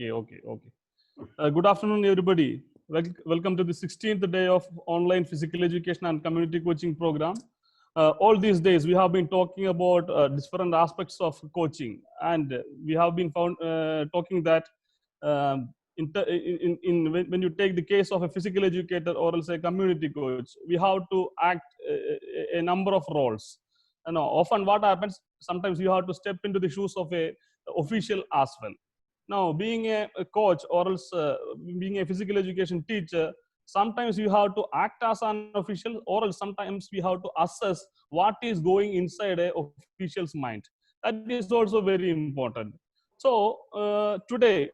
Okay. Good afternoon, everybody. Welcome to the 16th day of online physical education and community coaching program. All these days, we have been talking about different aspects of coaching, and we have been talking that when you take the case of a physical educator or else a community coach, we have to act a number of roles. And often, what happens? Sometimes you have to step into the shoes of a official as well. Now, being a coach or else being a physical education teacher, sometimes you have to act as an official, or else sometimes we have to assess what is going inside a official's mind. That is also very important. So today,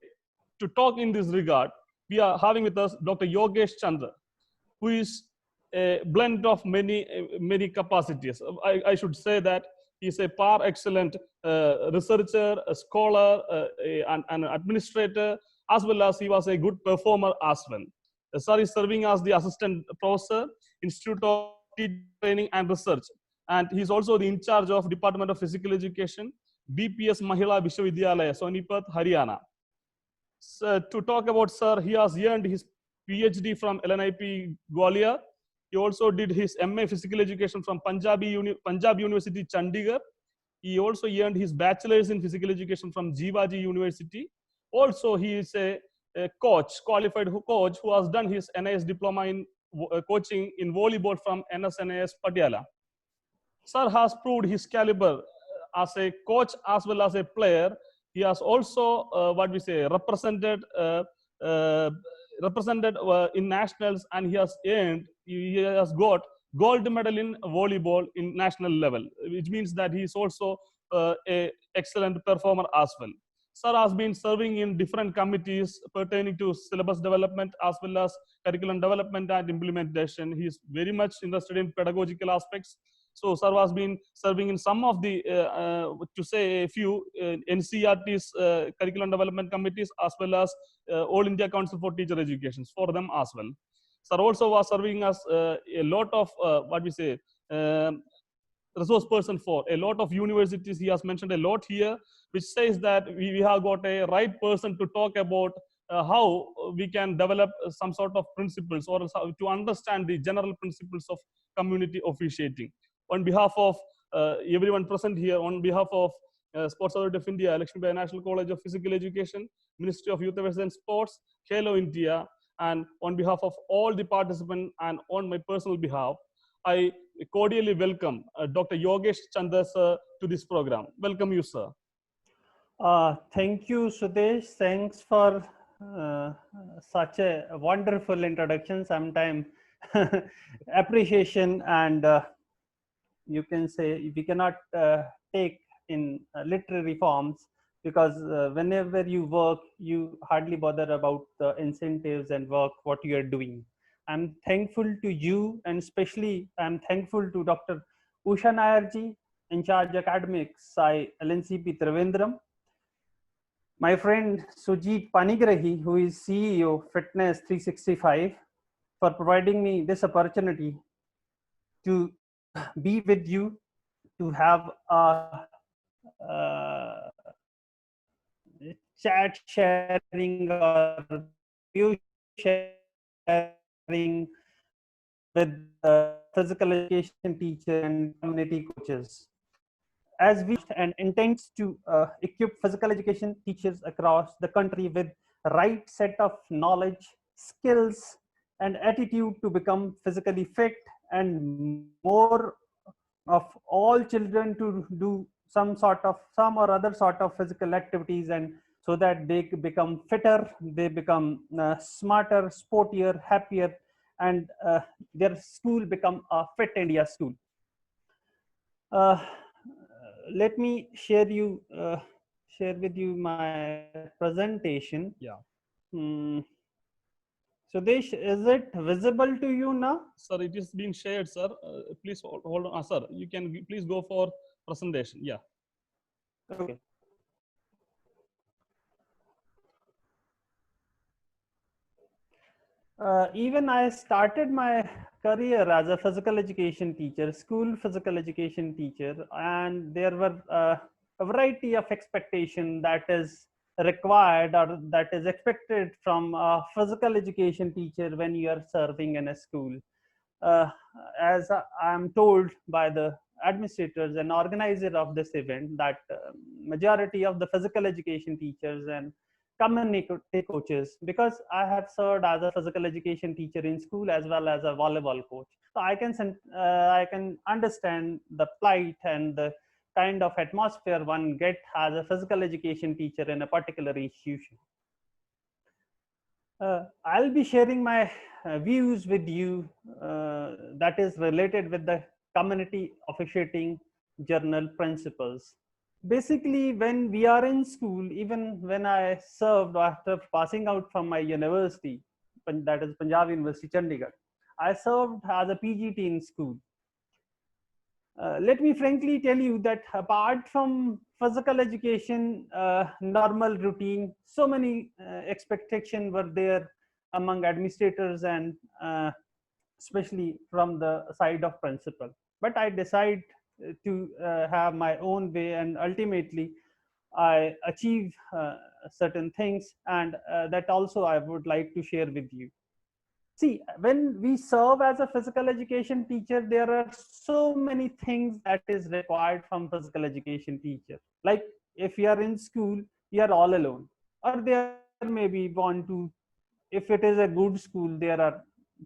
to talk in this regard, we are having with us Dr. Yogesh Chandra, who is a blend of many capacities. I should say that he's a par excellent researcher, a scholar, an administrator, as well as he was a good performer as well. Sir is serving as the assistant professor, Institute of Teaching Training and Research, and he's also the in charge of Department of Physical Education, BPS Mahila Vishwavidyalaya, Sonipat, Haryana. So, to talk about Sir, he has earned his PhD from LNIP Gwalior. He also did his MA Physical Education from Punjab University, Chandigarh. He also earned his bachelor's in physical education from Jivaji University. Also, he is a coach, qualified coach, who has done his NIS diploma in coaching in volleyball from NSNIS Patiala. Sir has proved his caliber as a coach as well as a player. He has also what we say uh, represented in nationals, and he has got gold medal in volleyball in national level, which means that he is also a excellent performer as well. Sir has been serving in different committees pertaining to syllabus development as well as curriculum development and implementation. He is very much interested in pedagogical aspects. So Sir has been serving in some of the, to say a few, NCERT's curriculum development committees, as well as All India Council for Teacher Education, for them as well. Sir also was serving as a lot of, what we say, resource person for a lot of universities. He has mentioned a lot here, which says that we have got a right person to talk about how we can develop some sort of principles, or to understand the general principles of community officiating. On behalf of everyone present here, on behalf of Sports Authority of India, Lakshmi Bai National College of Physical Education, Ministry of Youth Affairs and Sports, Halo India, and on behalf of all the participants and on my personal behalf, I cordially welcome Dr. Yogesh Chandra sir to this program. Welcome you, sir. Thank you, Sudesh. Thanks for such a wonderful introduction. Sometimes appreciation and you can say we cannot take in literary forms, because whenever you work, you hardly bother about the incentives and work what you are doing. I'm thankful to you, and especially I'm thankful to Dr. Usha Nayarji, in charge academics, LNCP Trivandrum. My friend Sujit Panigrahi, who is CEO Fitness 365, for providing me this opportunity to be with you, to have a chat sharing or view sharing with physical education teacher and community coaches. As we and intends to equip physical education teachers across the country with right set of knowledge, skills, and attitude to become physically fit, and more of all children to do some or other sort of physical activities, and so that they become fitter, they become smarter, sportier, happier, and their school become a fit India school. Let me share with you my presentation. Yeah. Sudesh, is it visible to you now? Sir, it is being shared, sir. Please hold on. Sir, you can please go for presentation. Yeah. Okay. Even I started my career as a physical education teacher, school physical education teacher, and there were a variety of expectation that is required or that is expected from a physical education teacher when you are serving in a school. Uh, as I'm told by the administrators and organizer of this event, that majority of the physical education teachers and community coaches, because I have served as a physical education teacher in school as well as a volleyball coach, so I can understand the plight and the kind of atmosphere one get as a physical education teacher in a particular institution. I'll be sharing my views with you that is related with the community officiating journal principles. Basically, when we are in school, even when I served after passing out from my university, that is Punjab University, Chandigarh, I served as a PGT in school. Let me frankly tell you that apart from physical education, normal routine, so many expectations were there among administrators and especially from the side of principal. But I decided to have my own way, and ultimately I achieve certain things, and that also I would like to share with you. See, when we serve as a physical education teacher, there are so many things that is required from physical education teacher. Like if you are in school, you are all alone, or there may be one, two. If it is a good school, there are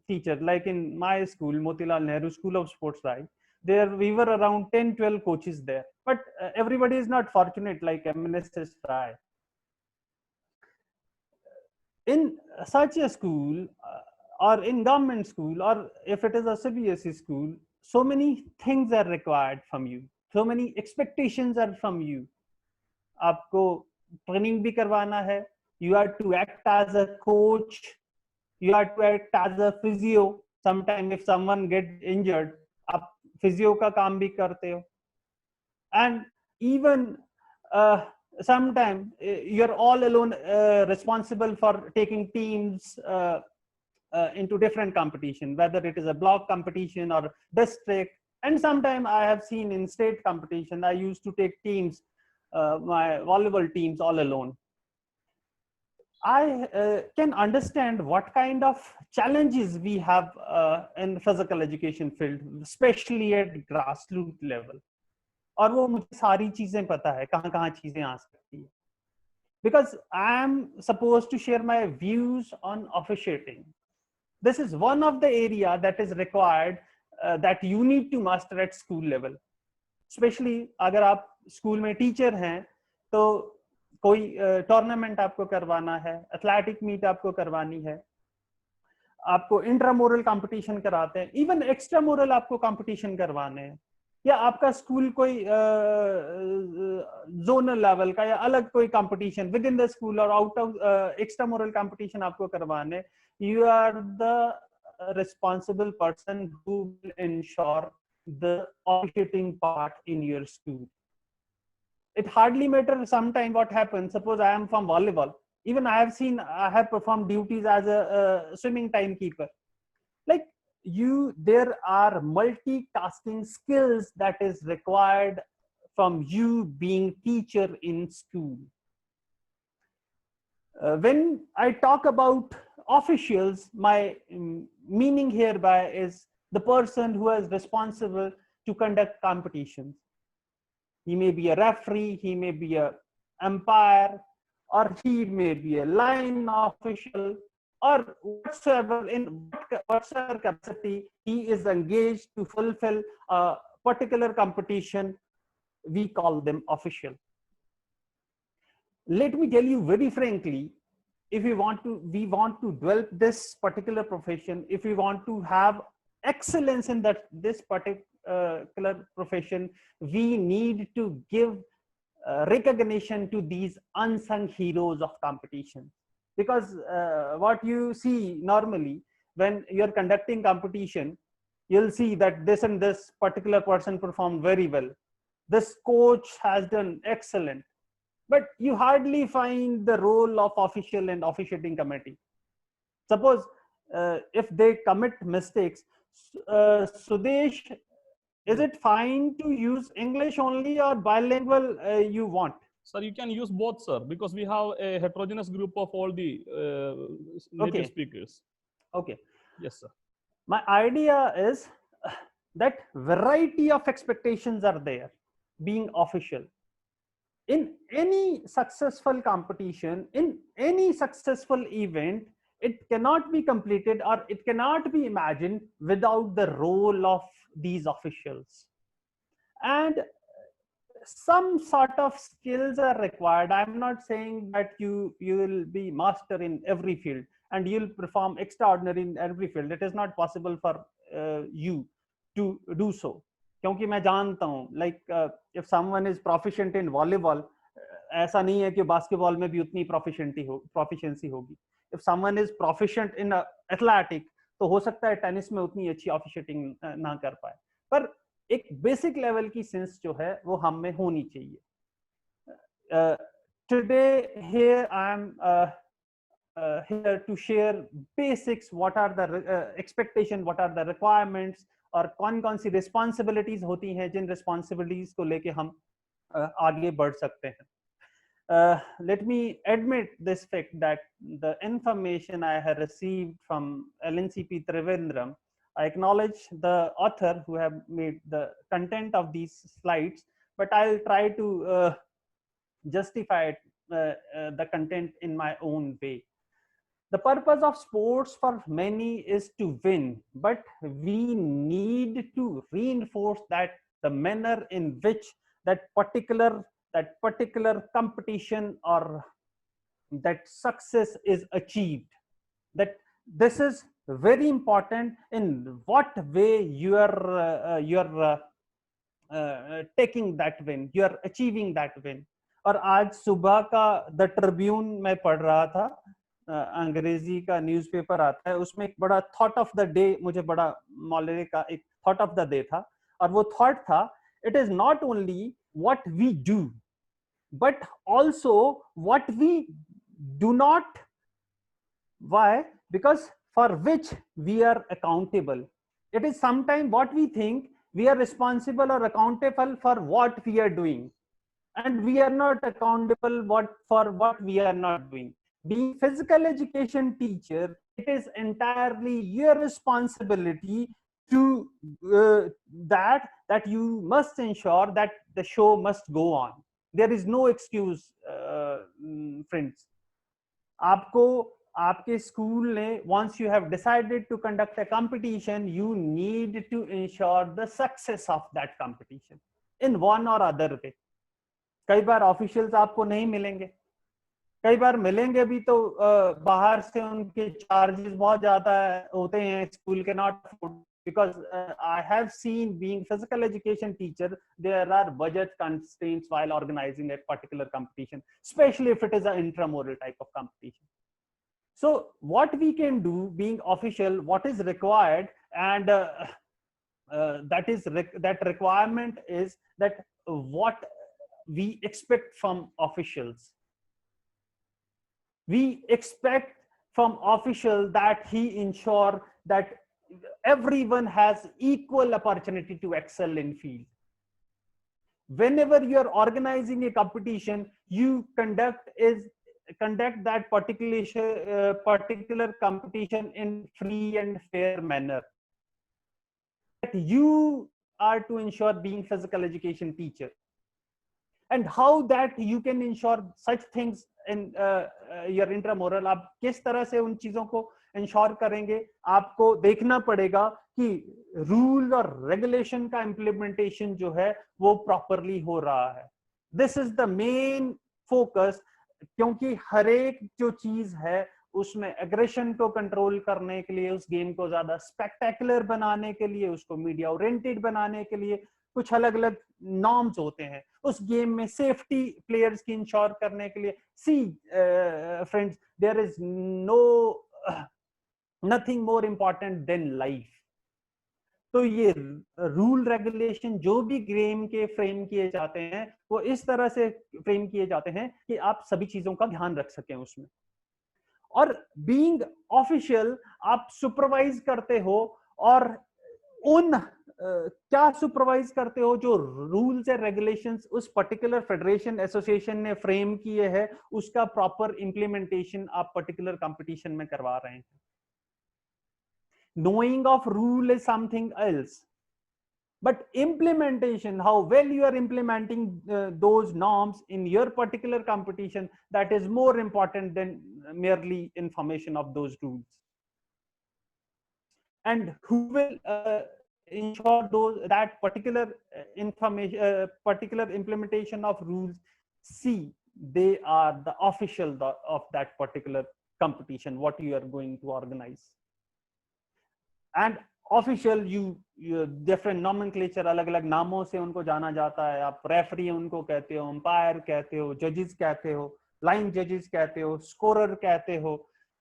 teachers. Like in my school, Motilal Nehru School of Sports, right? There we were around 10, 12 coaches there, but everybody is not fortunate like MNSS Rai. In such a school or in government school, or if it is a CBSE school, so many things are required from you, so many expectations are from you. आपको training भी करवाना है, you are to act as a coach, you are to act as a physio. Sometime if someone get injured, आप physio का काम भी करते हो. And even sometime you're all alone responsible for taking teams into different competition, whether it is a block competition or district. And sometime I have seen in state competition, I used to take teams, my volleyball teams, all alone. I can understand what kind of challenges we have in physical education field, especially at grassroots level. और वो मुझे सारी चीजें पता है कहाँ कहाँ चीजें आ सकती है, because I am supposed to share my views on officiating. This is one of the area that is required that you need to master at school level. Especially अगर आप स्कूल में टीचर हैं तो कोई टूर्नामेंट आपको करवाना है, athletic meet आपको करवानी है, आपको इंट्रामोरल कंपटीशन कराते हैं, इवन एक्स्ट्रामोरल आपको कंपटीशन करवाने हैं, या आपका स्कूल कोई जोनल लेवल का या अलग कोई competition with in the school और आउट ऑफ एक्स्ट्रामोरल कंपटीशन आपको करवाने, you are the responsible person who will ensure the officiating part in your school. It hardly matters sometime what happens. Suppose I am from volleyball. Even I have performed duties as a swimming timekeeper. Like there are multitasking skills that is required from you being teacher in school. When I talk about officials, my meaning hereby is the person who is responsible to conduct competitions. He may be a referee, he may be an umpire, or he may be a line official, or whatsoever, in whatsoever capacity he is engaged to fulfill a particular competition, we call them official. Let me tell you very frankly, if we want to develop this particular profession, if we want to have excellence in this particular profession, we need to give recognition to these unsung heroes of competition. Because what you see normally when you're conducting competition, you'll see that this and this particular person performed very well. This coach has done excellent. But you hardly find the role of official and officiating committee. Suppose if they commit mistakes, Sudesh, is it fine to use English only or bilingual you want? Sir, you can use both, sir, because we have a heterogeneous group of all the native Okay. speakers. Okay. Yes, sir. My idea is that variety of expectations are there being official. In any successful competition, in any successful event, it cannot be completed or it cannot be imagined without the role of these officials. And some sort of skills are required. I'm not saying that you will be master in every field and you'll perform extraordinary in every field. It is not possible for you to do so. क्योंकि मैं जानता हूँ, like if someone is proficient in volleyball, ऐसा नहीं है कि basketball में भी उतनी proficiency होगी. If someone is proficient in athletic, तो हो सकता है टेनिस में उतनी अच्छी ऑफिशिएटिंग ना कर पाए. पर एक बेसिक लेवल की सेंस जो है वो हम में होनी चाहिए. Today here I am here to share basics. What are the expectation, what are the requirements, और कौन सी responsibilities होती हैं जिन responsibilities को लेके हम आगे बढ़ सकते हैं. Let me admit this fact that the information I have received from LNCP Trivandrum, I acknowledge the author who have made the content of these slides, but I'll try to justify the content in my own way. The purpose of sports for many is to win, but we need to reinforce that the manner in which that particular competition or that success is achieved, that this is very important in what way you are taking that win, you are achieving that win. और आज सुबह का the Tribune में पढ़ रहा था, अंग्रेजी का न्यूज़पेपर आता है, उसमें एक बड़ा थॉट ऑफ द डे, मुझे बड़ा मौलवी का एक थॉट ऑफ द डे था, और वो थॉट था, it is not only what we do but also what we do not. Why? Because for which we are accountable. It is sometimes what we think we are responsible or accountable for what we are doing, and we are not accountable for what we are not doing. Being physical education teacher, it is entirely your responsibility to that you must ensure that the show must go on. There is no excuse, friends. आपको आपके school ने, once you have decided to conduct a competition, you need to ensure the success of that competition in one or other way. कई बार officials आपको नहीं मिलेंगे, कई बार मिलेंगे भी तो बाहर से उनके चार्जेस बहुत ज्यादा होते हैं, स्कूल के not afford. Because I have seen, being physical education teacher, there are budget constraints while organizing a particular competition, especially if it is an intramural type of competition. So what we can do, being official, what is required, and that requirement is that what we expect from officials. We expect from official that he ensure that everyone has equal opportunity to excel in field. Whenever you are organizing a competition, you conduct that particular competition in free and fair manner. That you are to ensure, being physical education teacher, and how that you can ensure such things in your intramural. आप किस तरह से उन चीजों को ensure करेंगे, आपको देखना पड़ेगा कि रूल और रेगुलेशन का इम्प्लीमेंटेशन जो है वो प्रॉपरली हो रहा है. This is the main focus, क्योंकि हर एक जो चीज है उसमें एग्रेशन को कंट्रोल करने के लिए, उस गेम को ज्यादा स्पेक्टेकुलर बनाने के लिए, उसको मीडिया ओरिएंटेड बनाने के लिए कुछ अलग अलग नॉर्म्स होते हैं. उस गेम में सेफ्टी प्लेयर्स की इंश्योर करने के लिए, see friends, there is nothing more important than life. तो ये रूल रेगुलेशन जो भी गेम के फ्रेम किए जाते हैं वो इस तरह से फ्रेम किए जाते हैं कि आप सभी चीजों का ध्यान रख सकें उसमें. और बीइंग ऑफिशियल, आप सुपरवाइज करते हो और उन क्या सुपरवाइज करते हो? जो रूल्स एंड रेगुलेशंस उस पर्टिकुलर फेडरेशन एसोसिएशन ने फ्रेम किए हैं, उसका प्रॉपर इंप्लीमेंटेशन आप पर्टिकुलर कंपटीशन में करवा रहे हैं. Knowing of rule is something else, but implementation, how well you are implementing those norms in your particular competition, that is more important than merely information of those rules. And who will ensure those that particular information, particular implementation of rules? See, they are the official of that particular competition, what you are going to organize. And official you different nomenclature, अलग अलग नामों से उनको जाना जाता है. आप referee उनको कहते हो, अंपायर कहते हो, जजेस कहते हो, लाइन जजेस कहते हो, स्कोरर कहते हो,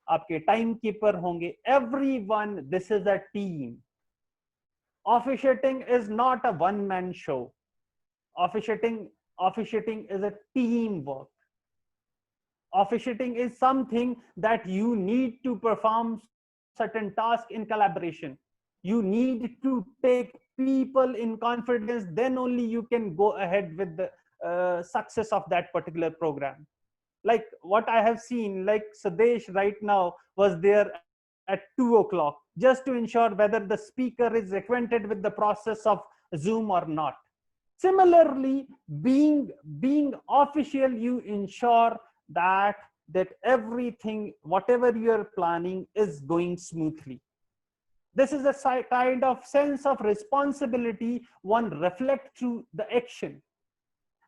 आपके टाइम कीपर होंगे. Everyone, this is a team. Officiating is not a one man show. Officiating is a team work. Officiating is something that you need to perform certain tasks in collaboration. You need to take people in confidence, then only you can go ahead with the success of that particular program. Like what I have seen, like Sadesh right now was there at 2 o'clock just to ensure whether the speaker is acquainted with the process of Zoom or not. Similarly, being official, you ensure that everything, whatever you are planning, is going smoothly. This is a kind of sense of responsibility one reflects through the action.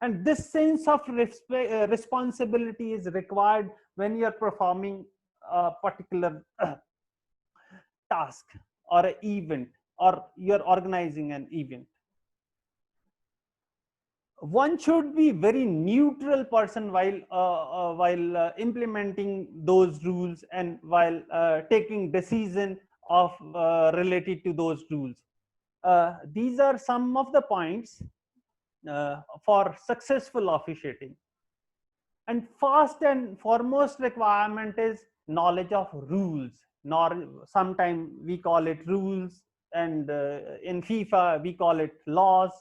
And this sense of responsibility is required when you are performing a particular task or an event, or you are organizing an event. One should be very neutral person while implementing those rules and while taking decision of related to those rules. These are some of the points for successful officiating. And first and foremost requirement is knowledge of rules. Sometimes we call it rules, and in FIFA we call it laws.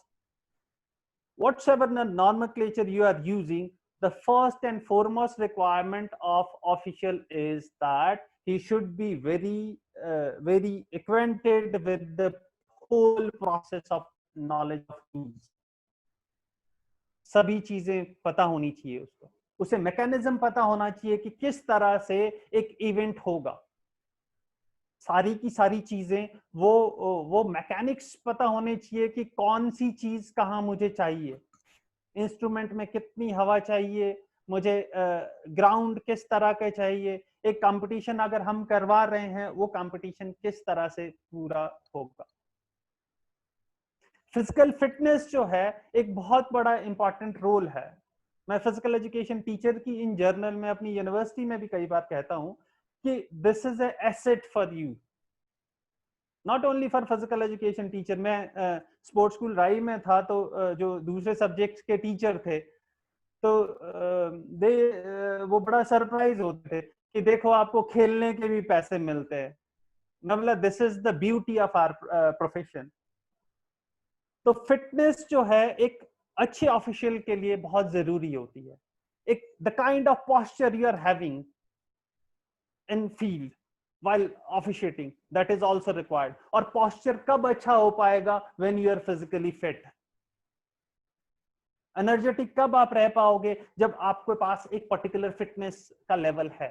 Whatsoever the nomenclature you are using, the first and foremost requirement of official is that he should be very acquainted with the whole process of knowledge of rules. सभी चीजें पता होनी चाहिए उसको. उसे mechanism पता होना चाहिए कि किस तरह से एक इवेंट होगा. सारी की सारी चीजें, वो मैकेनिक्स पता होने चाहिए कि कौन सी चीज कहाँ मुझे चाहिए, इंस्ट्रूमेंट में कितनी हवा चाहिए, मुझे ग्राउंड किस तरह का चाहिए. एक कंपटीशन अगर हम करवा रहे हैं, वो कंपटीशन किस तरह से पूरा होगा. फिजिकल फिटनेस जो है एक बहुत बड़ा इंपॉर्टेंट रोल है. मैं फिजिकल एजुकेशन टीचर की इन जर्नल में अपनी यूनिवर्सिटी में भी कई बार कहता हूं कि this is a asset for you, not only for physical education teacher. मैं स्पोर्ट्स स्कूल राई में था, तो जो दूसरे सब्जेक्ट्स के टीचर थे, तो वो बड़ा सरप्राइज होते थे कि देखो आपको खेलने के भी पैसे मिलते हैं. मतलब this is the beauty of our profession. तो फिटनेस जो है एक अच्छे ऑफिशियल के लिए बहुत जरूरी होती है. एक the kind of posture you are having in field while officiating, that is also required. और posture कब अच्छा हो पाएगा? when you are physically fit. energetic कब आप रह पाओगे? जब आपके पास एक particular fitness का level है.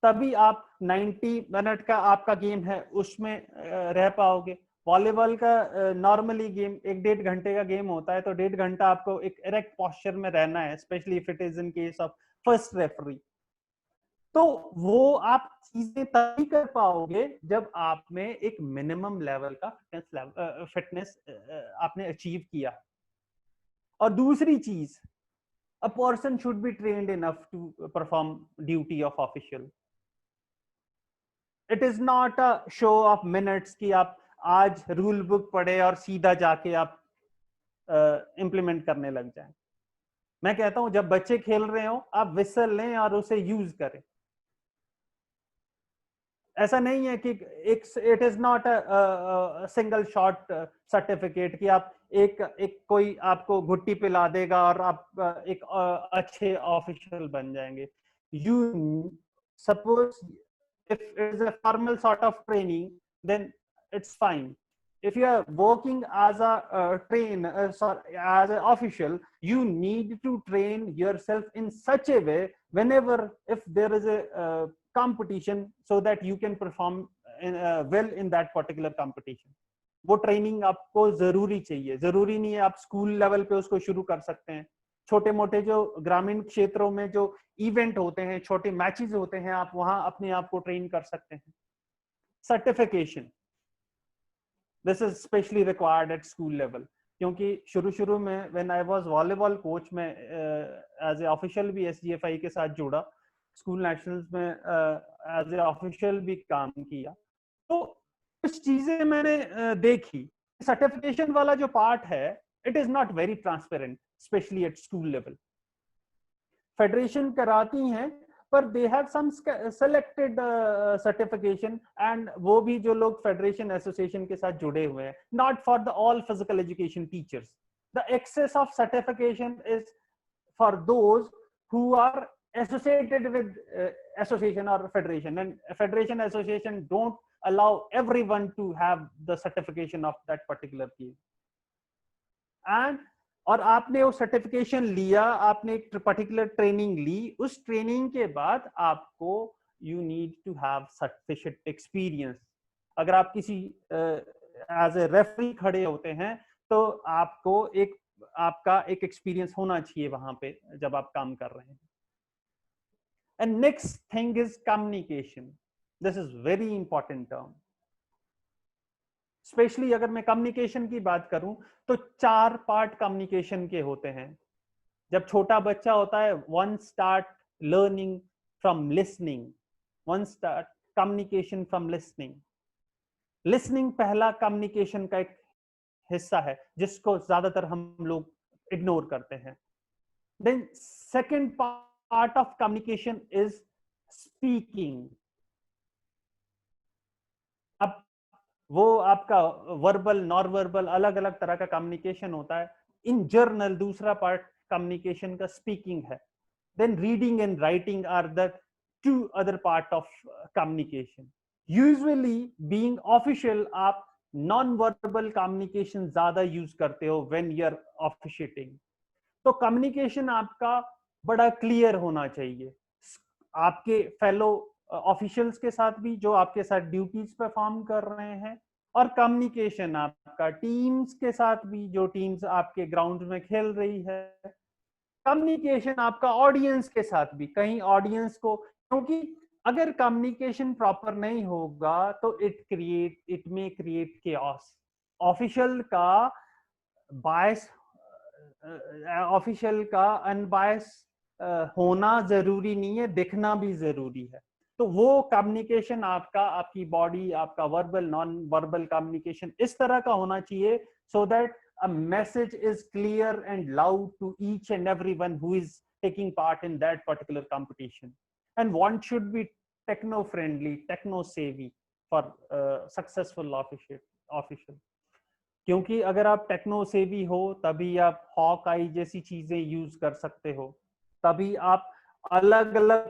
तभी आप 90 मिनट का आपका गेम है उसमें रह पाओगे. वॉलीबॉल का नॉर्मली गेम 1-1.5 घंटे का गेम होता है, तो 1.5 घंटा आपको एक इरेक्ट पोस्चर में रहना है, specially if it is in case of first referee. तो वो आप चीजें तभी कर पाओगे जब आप में एक मिनिमम लेवल का फिटनेस आपने अचीव किया. और दूसरी चीज, a person should be trained enough to perform duty of official. It is not a show of minutes कि आप आज रूल बुक पढ़े और सीधा जाके आप इंप्लीमेंट करने लग जाएं. मैं कहता हूं जब बच्चे खेल रहे हो, आप विसल लें और उसे यूज करें. ऐसा नहीं है कि it is not a single shot certificate कि आप एक कोई आपको घुट्टी पिला देगा और आप एक अच्छे ऑफिशियल बन जाएंगे. You suppose if it is a formal sort of training, then it's fine. If you are working as a as an official, you need to train yourself in such a way whenever if there is a competition, so that you can perform well in that particular competition. वो training आपको जरूरी चाहिए. जरूरी नहीं है आप school level पे उसको शुरू कर सकते हैं. छोटे मोटे जो ग्रामीण क्षेत्रों में जो इवेंट होते हैं, छोटे मैचेस होते हैं, आप वहां अपने आप को ट्रेन कर सकते हैं. Certification, this is specially required at school level, क्योंकि शुरू में when I was volleyball coach में एज ए ऑफिशियल भी एसजीएफआई के साथ जुड़ा, स्कूल नेशनल्स में एज ए ऑफिशियल भी काम किया. तो कुछ चीजें मैंने देखी. सर्टिफिकेशन वाला जो पार्ट है, it is not very transparent, especially at school level. Federation कराती हैं, पर they have some selected certification, and वो भी जो लोग Federation Association के साथ जुड़े हुए हैं, not for the all physical education teachers. The excess of certification is for those who are associated with association or federation, and Federation Association don't allow everyone to have the certification of that particular field. And और आपने वो certification लिया, आपने एक particular training ली, उस training के बाद आपको you need to have sufficient experience. अगर आप किसी एज ए रेफरी खड़े होते हैं तो आपको आपका एक एक्सपीरियंस होना चाहिए वहां पे जब आप काम कर रहे हैं. And next thing is communication. This is very important term. Specially अगर मैं कम्युनिकेशन की बात करूं तो 4 पार्ट कम्युनिकेशन के होते हैं. जब छोटा बच्चा होता है, one start learning from listening, one start communication from listening. Listening पहला कम्युनिकेशन का एक हिस्सा है जिसको ज्यादातर हम लोग इग्नोर करते हैं. Then second part of communication is speaking. अब वो आपका वर्बल, नॉन वर्बल, अलग अलग तरह का कम्युनिकेशन होता है. इन जर्नल दूसरा पार्ट कम्युनिकेशन का स्पीकिंग है. Then reading and writing are the 2 other part of communication. Usually being official आप नॉन वर्बल कम्युनिकेशन ज्यादा यूज करते हो व्हेन यू आर ऑफिशिएटिंग. तो कम्युनिकेशन आपका बड़ा क्लियर होना चाहिए आपके फेलो ऑफिशियल्स के साथ भी जो आपके साथ ड्यूटीज परफॉर्म कर रहे हैं, और कम्युनिकेशन आपका टीम्स के साथ भी जो टीम्स आपके ग्राउंड में खेल रही है. कम्युनिकेशन आपका ऑडियंस के साथ भी, कहीं ऑडियंस को, क्योंकि अगर कम्युनिकेशन प्रॉपर नहीं होगा तो it may create chaos. Official का बायस, ऑफिशियल का अनबायस होना जरूरी नहीं है, दिखना भी जरूरी है. तो वो कम्युनिकेशन आपका, आपकी बॉडी, आपका वर्बल, नॉन वर्बल कम्युनिकेशन इस तरह का होना चाहिए so that a message is clear and loud to each and everyone who is taking part in that particular competition. And one should be techno friendly, techno savvy for successful official. क्योंकि अगर आप techno सेवी हो तभी आप hoc आई जैसी चीजें use कर सकते हो, तभी आप अलग अलग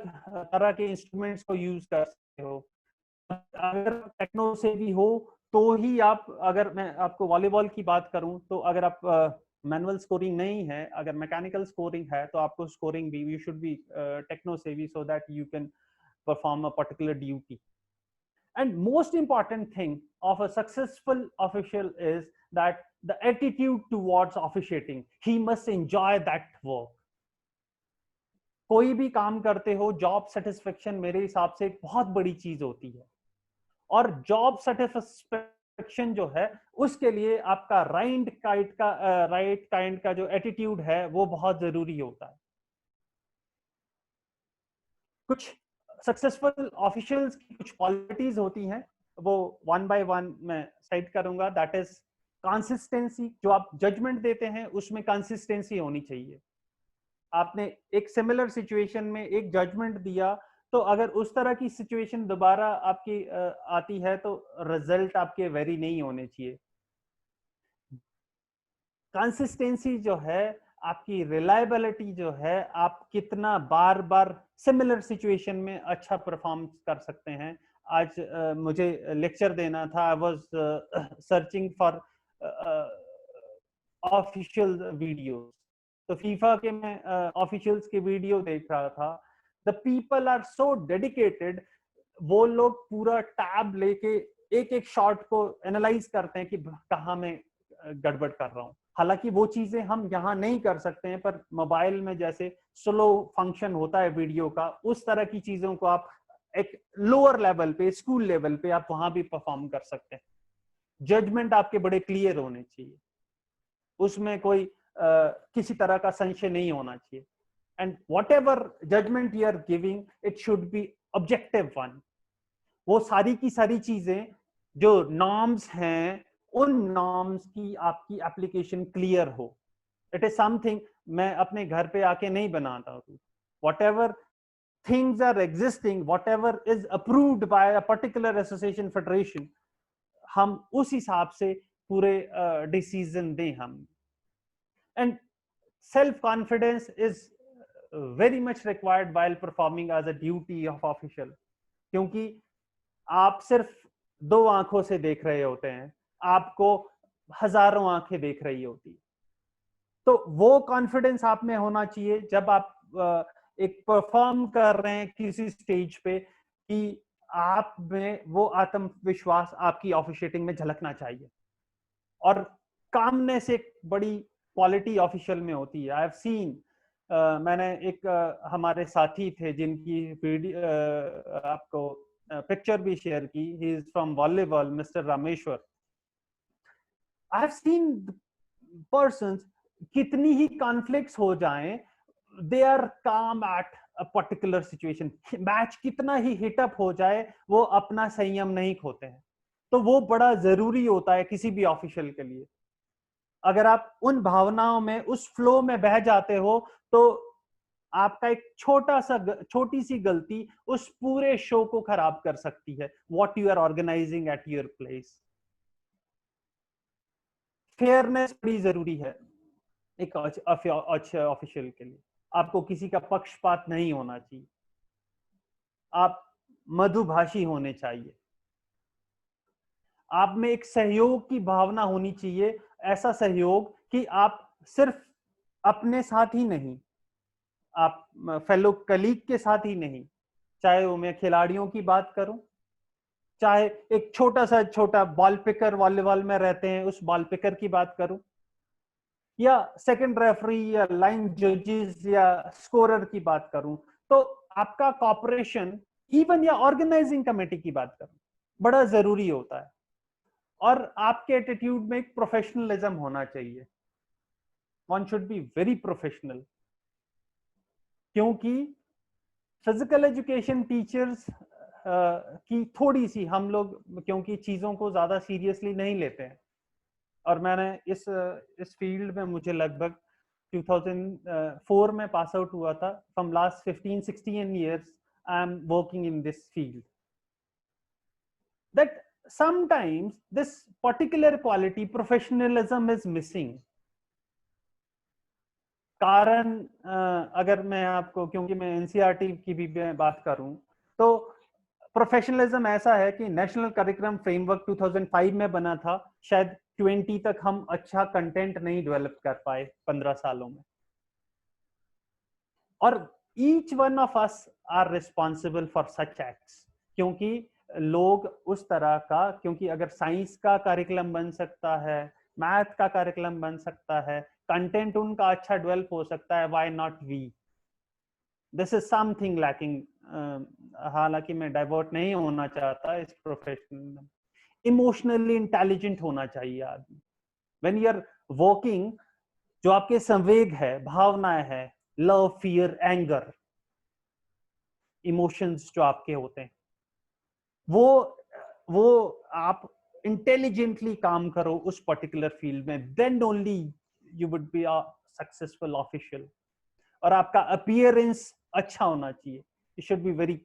तरह के इंस्ट्रूमेंट्स को यूज कर सकते हो. अगर टेक्नो सेवी हो तो ही आप, अगर मैं आपको वॉलीबॉल की बात करूं तो अगर आप मैनुअल स्कोरिंग नहीं है, अगर मैकेनिकल स्कोरिंग है, तो आपको स्कोरिंग भी, यू शुड बी टेक्नो सेवी so that you can perform a particular duty. And most important thing of a successful official is that the attitude towards officiating. He must enjoy that work. कोई भी काम करते हो, job satisfaction मेरे हिसाब से एक बहुत बड़ी चीज होती है, और जॉब सेटिस्फेक्शन जो है उसके लिए आपका राइट काइंड का जो एटीट्यूड है वो बहुत जरूरी होता है. कुछ सक्सेसफुल ऑफिशियल्स की कुछ क्वालिटीज होती हैं, वो 1 by 1 मैं साइड करूंगा. That is consistency. जो आप जजमेंट देते हैं उसमें कंसिस्टेंसी होनी चाहिए. आपने एक सिमिलर सिचुएशन में एक जजमेंट दिया तो अगर उस तरह की सिचुएशन दोबारा आपकी आती है तो रिजल्ट आपके वेरी नहीं होने चाहिए। कंसिस्टेंसी जो है, आपकी रिलायबिलिटी जो है, आप कितना बार बार सिमिलर सिचुएशन में अच्छा परफॉर्म कर सकते हैं। आज मुझे लेक्चर देना था, I was searching for official videos, तो फीफा के मैं ऑफिशियल्स के वीडियो देख रहा था। The people are so dedicated, वो लोग पूरा टैब लेके एक एक शॉट को एनालाइज करते हैं कि कहाँ मैं गड़बड़ कर रहा हूँ। हालांकि वो चीजें हम यहाँ नहीं कर सकते हैं, पर मोबाइल में जैसे स्लो फंक्शन होता है वीडियो का, उस तरह की चीजों को आप एक लोअर लेवल पे, स्कूल लेवल पे आप वहां भी परफॉर्म कर सकते हैं। जजमेंट आपके बड़े क्लियर होने चाहिए, उसमें कोई किसी तरह का संशय नहीं होना चाहिए। And whatever judgement you are giving, it should be objective one. वो सारी की सारी चीजें जो नॉर्म्स हैं, उन नॉर्म्स की आपकी एप्लीकेशन क्लियर हो। इट इज समथिंग मैं अपने घर पे आके नहीं बनाता हूँ। Whatever things are existing, whatever is approved by a particular association, federation, हम उस हिसाब से पूरे डिसीजन दें हम। And self confidence is very much required while performing as a duty of official, क्योंकि आप सिर्फ दो आंखों से देख रहे होते हैं, आपको हजारों आंखें देख रही होती। तो वो कॉन्फिडेंस आप में होना चाहिए जब आप एक परफॉर्म कर रहे हैं किसी स्टेज पे, कि आप में वो आत्मविश्वास आपकी ऑफिशिएटिंग में झलकना चाहिए। और कामनेस एक बड़ी क्वालिटी ऑफिशियल में होती है। आई हैव सीन, मैंने एक हमारे साथी थे जिनकी वीडियो आपको पिक्चर भी शेयर की। He is from volleyball, mister Rameshwar. I have seen persons, कितनी ही कॉन्फ्लिक्ट्स हो जाएं, दे आर काम at a particular situation. Match कितना ही हिटअप हो जाए, वो अपना संयम नहीं खोते हैं। तो वो बड़ा जरूरी होता है किसी भी ऑफिशियल के लिए। अगर आप उन भावनाओं में, उस फ्लो में बह जाते हो, तो आपका एक छोटी सी गलती उस पूरे शो को खराब कर सकती है, what you are organising at your place. Fairness बड़ी जरूरी है एक अच्छे ऑफिशियल के लिए। आपको किसी का पक्षपात नहीं होना चाहिए, आप मधुभाषी होने चाहिए, आप में एक सहयोग की भावना होनी चाहिए। ऐसा सहयोग कि आप सिर्फ अपने साथ ही नहीं, आप फेलो कलीग के साथ ही नहीं, चाहे वो मैं खिलाड़ियों की बात करूं, चाहे एक छोटा बॉल पिकर वॉलीबॉल में रहते हैं उस बॉल पिकर की बात करूं, या सेकंड रेफरी या लाइन जजेस या स्कोरर की बात करूं, तो आपका कॉपरेशन, इवन या ऑर्गेनाइजिंग कमेटी की बात करूं, बड़ा जरूरी होता है। और आपके एटीट्यूड में एक प्रोफेशनलिज्म होना चाहिए। One should be very professional, क्योंकि फिजिकल एजुकेशन टीचर्स की थोड़ी सी हम लोग, क्योंकि चीजों को ज्यादा सीरियसली नहीं लेते हैं। और मैंने इस फील्ड में मुझे लगभग 2004 में पास आउट हुआ था। From last 15-16 years I am working in this field. That sometimes this particular quality, professionalism, is missing. कारण अगर मैं आपको, क्योंकि मैं एनसीईआरटी की भी बात करूं, तो प्रोफेशनलिज्म ऐसा है कि नेशनल करिकुलम फ्रेमवर्क 2005 में बना था, शायद 20 तक हम अच्छा कंटेंट नहीं डेवलप कर पाए 15 सालों में। और each one of us are responsible for such acts, क्योंकि लोग उस तरह का, क्योंकि अगर साइंस का करिकुलम बन सकता है, मैथ का करिकुलम बन सकता है, कंटेंट उनका अच्छा डेवलप हो सकता है, why not we? This is something lacking. हालांकि मैं डाइवर्ट नहीं होना चाहता इस प्रोफेशन। इमोशनली इंटेलिजेंट होना चाहिए आदमी। व्हेन यू आर वर्किंग, जो आपके संवेग है, भावनाएं है, लव, फियर, एंगर, इमोशंस जो आपके होते हैं, वो आप इंटेलिजेंटली काम करो उस पर्टिकुलर फील्ड में, then only you would be a successful official. और आपका अपीयरेंस अच्छा होना चाहिए, it should be very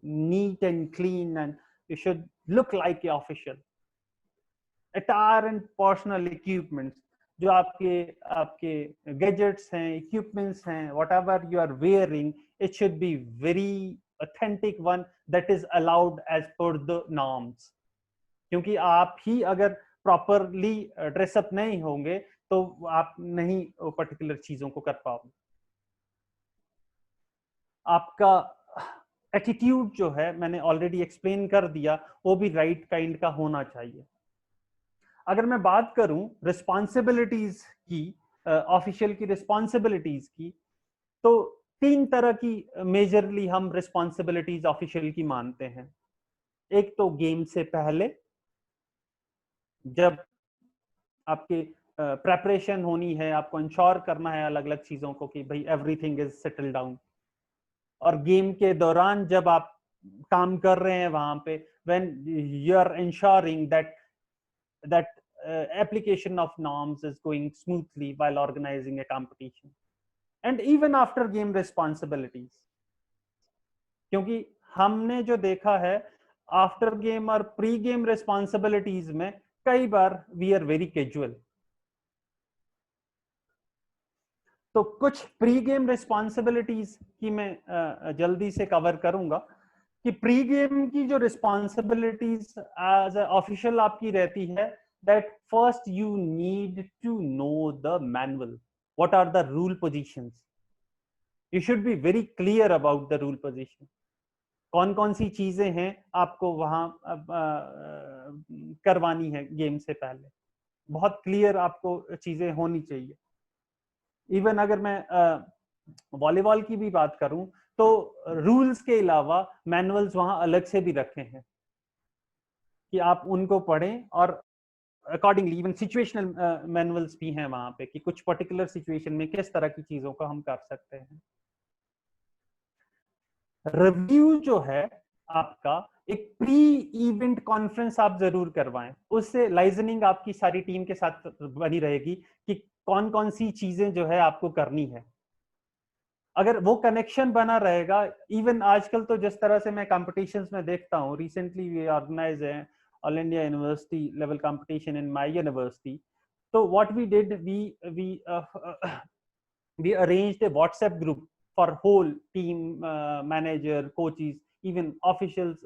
neat and clean, and you should look like an official. Attire and personal equipments, जो आपके gadgets हैं, equipments हैं, whatever you are wearing, it should be very authentic one that is allowed as per the norms. क्योंकि आप ही अगर properly dress up नहीं होंगे तो आप नहीं particular चीजों को कर पाओगे. आपका एटीट्यूड जो है मैंने ऑलरेडी एक्सप्लेन कर दिया, वो भी राइट काइंड का होना चाहिए. अगर मैं बात करूं रिस्पॉन्सिबिलिटीज की, ऑफिशियल की रिस्पॉन्सिबिलिटीज की, तो 3 तरह की मेजरली हम रिस्पॉन्सिबिलिटीज ऑफिशियल की मानते हैं. एक तो गेम से पहले, जब आपके प्रेपरेशन होनी है, आपको इंश्योर करना है अलग अलग चीजों को कि भाई एवरीथिंग इज सेटल डाउन. और गेम के दौरान जब आप काम कर रहे हैं वहां पे, when you are ensuring that application of norms is going smoothly while organizing a competition. And even after game responsibilities, क्योंकि हमने जो देखा है आफ्टर गेम और प्री गेम रिस्पॉन्सिबिलिटीज में कई बार वी आर वेरी कैजुअल. तो कुछ प्री गेम रिस्पॉन्सिबिलिटीज की मैं जल्दी से कवर करूंगा कि प्री गेम की जो रिस्पॉन्सिबिलिटीज एज ए ऑफिशियल आपकी रहती है, that first you need to know the manual, what are the rule positions. You should be very clear about the rule position. कौन कौन सी चीजें हैं आपको वहां करवानी है गेम से पहले, बहुत क्लियर आपको चीजें होनी चाहिए. इवन अगर मैं वॉलीबॉल की भी बात करूं तो रूल्स के अलावा मैनुअल्स वहां अलग से भी रखे हैं कि आप उनको पढ़ें, और अकॉर्डिंगली इवन सिचुएशनल मैनुअल्स भी हैं वहां पे कि कुछ पर्टिकुलर सिचुएशन में किस तरह की चीजों को हम कर सकते हैं. रिव्यू जो है आपका, एक प्री इवेंट कॉन्फ्रेंस आप जरूर करवाएं. उससे लाइजनिंग आपकी सारी टीम के साथ बनी रहेगी कि कौन कौन सी चीजें जो है आपको करनी है. अगर वो कनेक्शन बना रहेगा, इवन आजकल तो जिस तरह से मैं कॉम्पिटिशन्स में देखता हूँ, रिसेंटली वी ऑर्गेनाइज है all India university level competition in my university. तो what we did, we arranged a WhatsApp group for whole team, manager, coaches, even officials.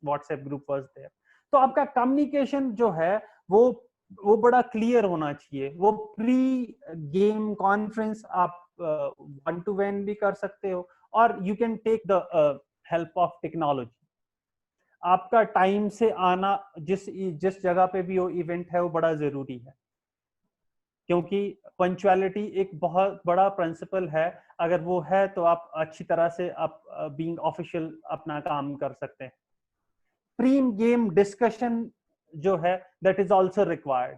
WhatsApp group was there. तो आपका communication जो है वो बड़ा clear होना चाहिए. वो प्री गेम कॉन्फ्रेंस आप 1-to-1 भी कर सकते हो, और you can take the help of technology. आपका टाइम से आना, जिस जगह पे भी वो इवेंट है, वो बड़ा जरूरी है, क्योंकि पंक्चुअलिटी एक बहुत बड़ा प्रिंसिपल है. अगर वो है तो आप अच्छी तरह से आप बीइंग ऑफिशियल अपना काम कर सकते हैं. प्री गेम डिस्कशन जो है दैट इज आल्सो रिक्वायर्ड.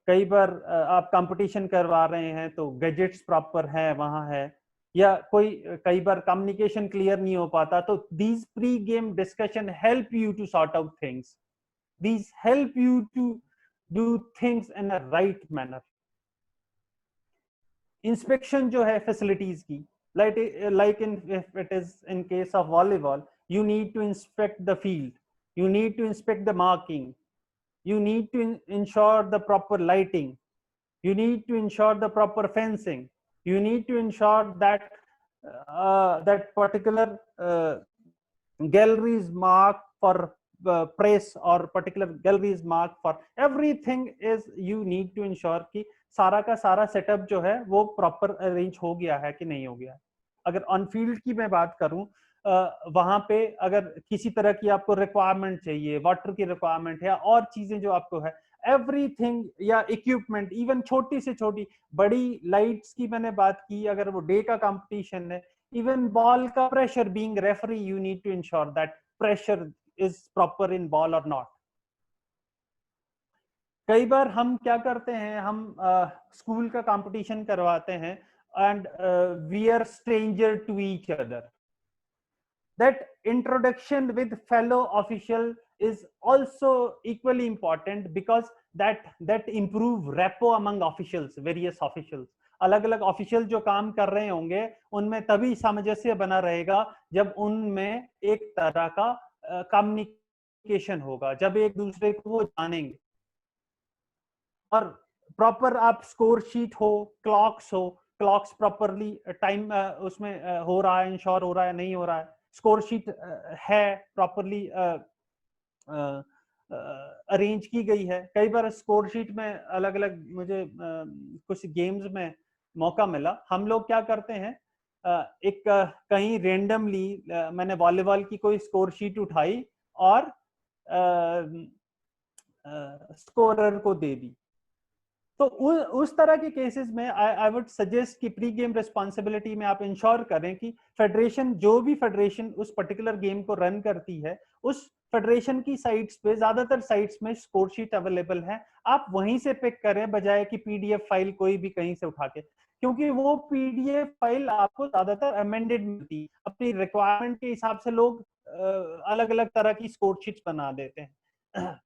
कई बार आप कंपटीशन करवा रहे हैं तो गैजेट्स प्रॉपर है वहां है, या कई बार कम्युनिकेशन क्लियर नहीं हो पाता, तो these pre game discussion help you to sort out things. These help you to do things in a right manner. Inspection जो है फैसिलिटीज की, like if it is in case of volleyball, you need to inspect the field, you need to inspect the marking, you need to ensure the proper lighting, you need to ensure the proper fencing, you need to ensure that that particular gallery is marked for press, or particular gallery is marked for everything. Is you need to ensure कि सारा का सारा setup जो है वो proper arrange हो गया है कि नहीं हो गया. अगर ऑन फील्ड की मैं बात करूं, वहां पे अगर किसी तरह की आपको रिक्वायरमेंट चाहिए, वाटर की रिक्वायरमेंट है या और चीजें जो आपको है, एवरीथिंग, या इक्विपमेंट, इवन छोटी से छोटी बड़ी लाइट्स की मैंने बात की, अगर वो डे का कंपटीशन है, इवन बॉल का pressure, being referee you need to ensure that pressure is proper in ball और नॉट. कई बार हम क्या करते हैं, हम स्कूल का कंपटीशन करवाते हैं and we are stranger to each other. That introduction with fellow official is also equally important, because that improve rapport among officials, various officials. अलग अलग ऑफिशियल जो काम कर रहे होंगे उनमें तभी सामंजस्य बना रहेगा जब उनमें एक तरह का कम्युनिकेशन होगा, जब एक दूसरे को वो जानेंगे। और प्रॉपर आप स्कोर शीट हो, क्लॉक्स प्रॉपरली टाइम उसमें हो रहा है, इंश्योर हो रहा है, नहीं हो रहा है, स्कोर शीट है प्रॉपरली अरेंज की गई है। कई बार स्कोर शीट में अलग अलग मुझे कुछ गेम्स में मौका मिला, हम लोग क्या करते हैं एक कहीं रेंडमली मैंने वॉलीबॉल की कोई स्कोर शीट उठाई और स्कोरर को दे दी। तो उस तरह के केसेस में आई वुड सजेस्ट कि प्री गेम रिस्पॉन्सिबिलिटी में आप इंश्योर करें कि फेडरेशन, जो भी फेडरेशन उस पर्टिकुलर गेम को रन करती है, उस फेडरेशन की साइट्स पे, ज्यादातर साइट्स में स्कोर शीट अवेलेबल है, आप वहीं से पिक करें बजाय कि पीडीएफ फाइल कोई भी कहीं से उठा के, क्योंकि वो पीडीएफ फाइल आपको ज्यादातर अमेंडेड मिलती है। अपनी रिक्वायरमेंट के हिसाब से लोग अलग अलग तरह की स्कोर शीट्स बना देते हैं।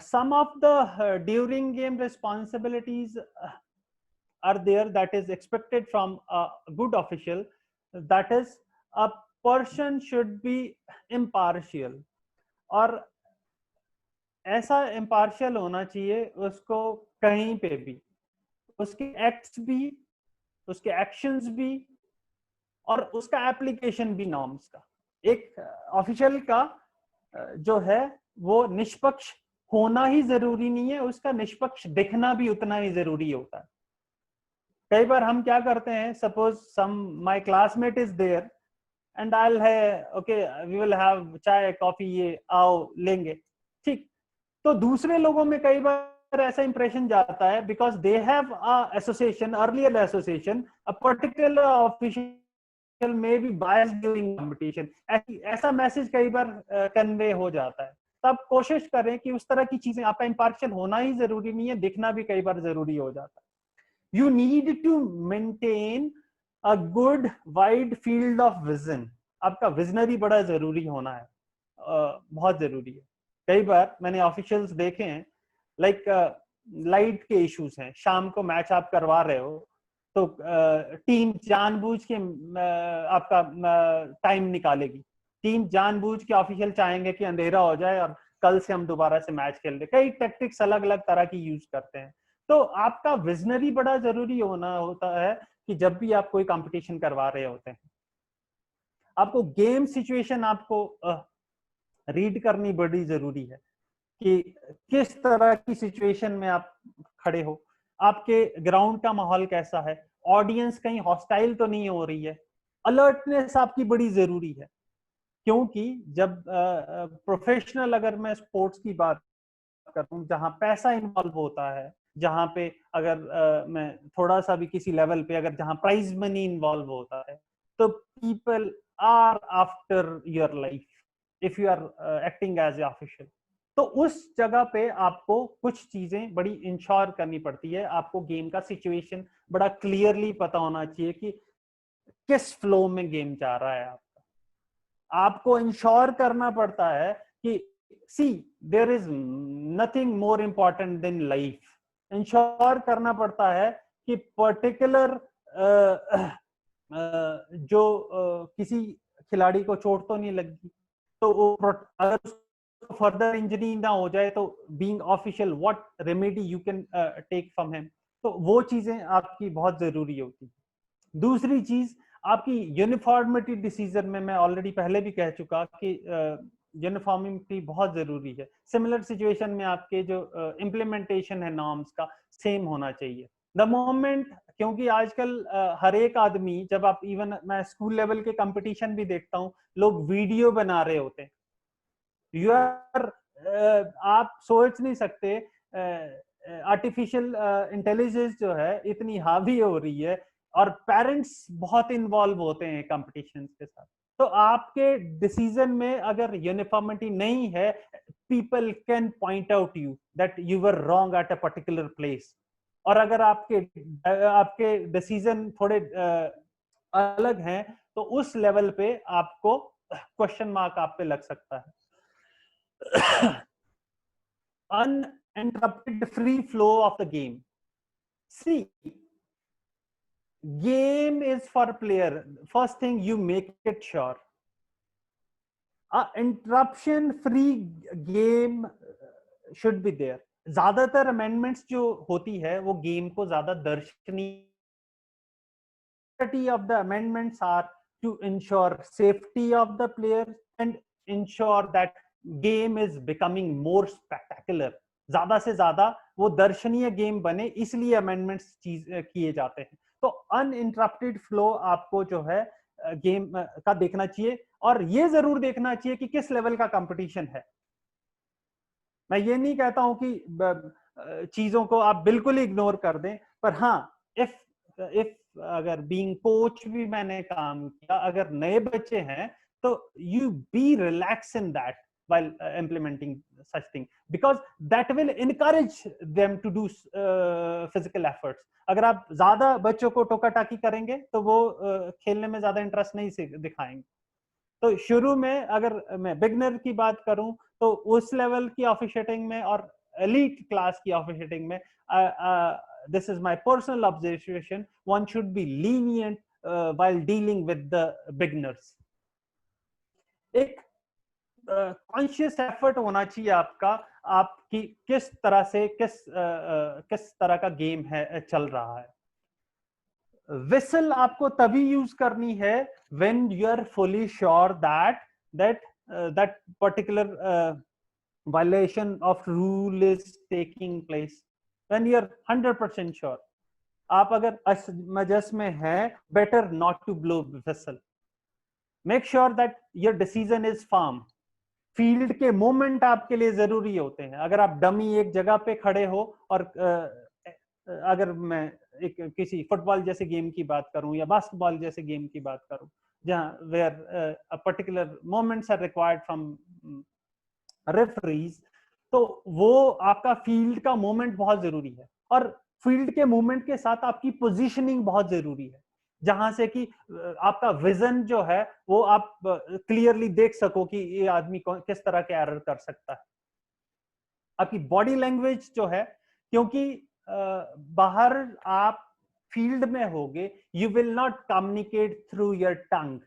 Some of the during game responsibilities are there that is expected from a good official, that is a person should be impartial, और ऐसा impartial होना चाहिए उसको कहीं पे भी, उसके एक्ट्स भी, उसके एक्शंस भी और उसका एप्लीकेशन भी नॉर्म्स का। एक ऑफिशियल का जो है वो निष्पक्ष होना ही जरूरी नहीं है, उसका निष्पक्ष दिखना भी उतना ही जरूरी होता है। कई बार हम क्या करते हैं, suppose some my classmate is there and I है okay we will have chai coffee, ये आओ लेंगे, ठीक। तो दूसरे लोगों में कई बार ऐसा इंप्रेशन जाता है because they have association, earlier association, a particular official may be biased during competition, ऐसा मैसेज कई बार कन्वे हो जाता है। तब कोशिश करें कि उस तरह की चीजें, आपका इंपार्शियल होना ही जरूरी नहीं है, दिखना भी कई बार जरूरी हो जाता है। You need to maintain a good wide field of vision, आपका विजनरी बड़ा जरूरी होना है, बहुत जरूरी है। कई बार मैंने ऑफिशियल्स देखे हैं, लाइक लाइट के इश्यूज हैं, शाम को मैच आप करवा रहे हो तो टीम जानबूझ के आपका टाइम निकालेगी, टीम जानबूझ के ऑफिशियल चाहेंगे कि अंधेरा हो जाए और कल से हम दोबारा से मैच खेल रहे, कई टैक्टिक्स अलग अलग तरह की यूज करते हैं। तो आपका विजनरी बड़ा जरूरी होना होता है कि जब भी आप कोई कंपटीशन करवा रहे होते हैं, आपको गेम सिचुएशन आपको रीड करनी बड़ी जरूरी है कि किस तरह की सिचुएशन में आप खड़े हो, आपके ग्राउंड का माहौल कैसा है, ऑडियंस कहीं हॉस्टाइल तो नहीं हो रही है, अलर्टनेस आपकी बड़ी जरूरी है। क्योंकि जब प्रोफेशनल, अगर मैं स्पोर्ट्स की बात करूं जहां पैसा इन्वॉल्व होता है, जहां पे अगर मैं थोड़ा सा भी किसी लेवल पे अगर जहां प्राइज मनी इन्वॉल्व होता है, तो people are after your life if you are acting as a official. तो उस जगह पे आपको कुछ चीजें बड़ी इंश्योर करनी पड़ती है, आपको गेम का सिचुएशन बड़ा क्लियरली पता होना चाहिए कि किस फ्लो में गेम जा रहा है। आपको इंश्योर करना पड़ता है कि see there is nothing more important than life, ensure करना पड़ता है कि पर्टिकुलर जो किसी खिलाड़ी को चोट तो नहीं लगी, तो वो अगर फर्दर इंजरी ना हो जाए तो being official what remedy you can take from him, तो वो चीजें आपकी बहुत जरूरी होती है। दूसरी चीज आपकी यूनिफॉर्मिटी डिसीजन में, मैं ऑलरेडी पहले भी कह चुका कि यूनिफॉर्मिटी बहुत जरूरी है। सिमिलर सिचुएशन में आपके जो इम्प्लीमेंटेशन है नॉर्म्स का सेम होना चाहिए द मोमेंट, क्योंकि आजकल हर एक आदमी, जब आप इवन मैं स्कूल लेवल के कंपटीशन भी देखता हूँ, लोग वीडियो बना रहे होते हैं, यू आर आप सोच नहीं सकते आर्टिफिशियल इंटेलिजेंस जो है इतनी हावी हो रही है और पेरेंट्स बहुत इन्वॉल्व होते हैं कंपटीशन के साथ। तो आपके डिसीजन में अगर यूनिफॉर्मिटी नहीं है, people can point out you that you were wrong at a particular place. और अगर आपके डिसीजन थोड़े अलग हैं तो उस लेवल पे आपको क्वेश्चन मार्क आप पे लग सकता है। Uninterrupted free flow of the game. See, game is for player. First thing, you make it sure. Interruption free game should be there. ज्यादातर अमेंडमेंट्स जो होती है वो गेम को ज्यादा दर्शनीय of the amendments are to ensure safety of the players and ensure that game is becoming more spectacular. ज्यादा से ज्यादा वो दर्शनीय गेम बने, इसलिए अमेंडमेंट्स किए जाते हैं. तो अनइंटरप्टेड फ्लो आपको जो है गेम का देखना चाहिए, और ये जरूर देखना चाहिए कि किस लेवल का कंपटीशन है. मैं ये नहीं कहता हूं कि चीजों को आप बिल्कुल इग्नोर कर दें, पर हाँ, इफ अगर बीइंग कोच भी मैंने काम किया, अगर नए बच्चे हैं तो you be relax in that while implementing such thing, because that will encourage them to do physical efforts. अगर आप ज्यादा बच्चों को टोका टाकी करेंगे तो वो खेलने में ज्यादा इंटरेस्ट नहीं दिखाएंगे. तो शुरू में अगर मैं बिगनर की बात करूं तो उस लेवल की ऑफिशिएटिंग में और एलीट क्लास की ऑफिशिएटिंग में, this is my personal observation, one should be lenient while dealing with the beginners. एक कॉन्शियस एफर्ट होना चाहिए आपका, आपकी किस तरह से किस तरह का गेम है चल रहा है. विसल आपको तभी यूज करनी है when you are fully sure that particular violation of rule is taking place. When you are 100% sure. आप अगर असमंजस में हैं, better not to blow whistle. Make sure that your decision is firm. Field के moment आपके लिए जरूरी होते हैं. अगर आप डमी एक जगह पे खड़े हो, और अगर मैं एक किसी फुटबॉल जैसे गेम की बात करूं या बास्केटबॉल जैसे गेम की बात करूं, जहां where a particular moments are required from referees, तो वो आपका फील्ड का मोमेंट बहुत जरूरी है, और फील्ड के मूवमेंट के साथ आपकी पोजीशनिंग बहुत जरूरी है, जहां से कि आपका विजन जो है वो आप क्लियरली देख सको कि ये आदमी किस तरह के एरर कर सकता है. आपकी बॉडी लैंग्वेज जो है, क्योंकि बाहर आप फील्ड में होगे, you will not communicate through your tongue,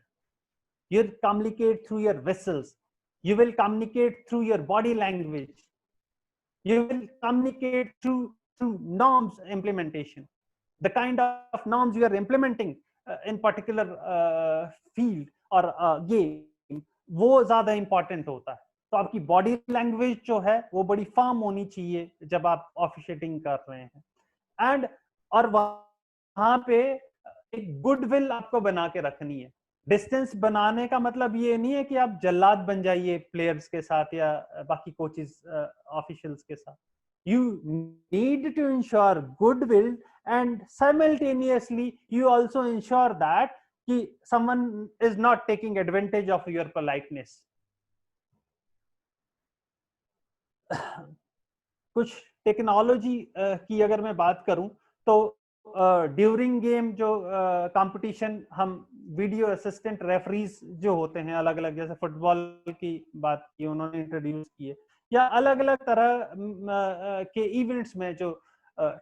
you communicate through your whistles, you will communicate through your body language, you will communicate through norms implementation. The kind of norms you are implementing in particular field or game, वो ज्यादा important होता है. तो आपकी body language जो है वो बड़ी फर्म होनी चाहिए जब आप ऑफिशिएटिंग कर रहे हैं. एंड और वहां पे एक गुडविल आपको बना के रखनी है. डिस्टेंस बनाने का मतलब ये नहीं है कि आप जल्लाद बन जाइए प्लेयर्स के साथ या बाकी कोचेस ऑफिशियल्स के साथ. You need to ensure goodwill, and simultaneously you also ensure that someone is not taking advantage of your politeness. कुछ टेक्नोलॉजी की अगर मैं बात करूं तो ड्यूरिंग गेम जो कंपटीशन, हम वीडियो असिस्टेंट रेफरीज जो होते हैं अलग अलग, जैसे फुटबॉल की बात की उन्होंने इंट्रोड्यूस किए, या अलग अलग तरह के इवेंट्स में जो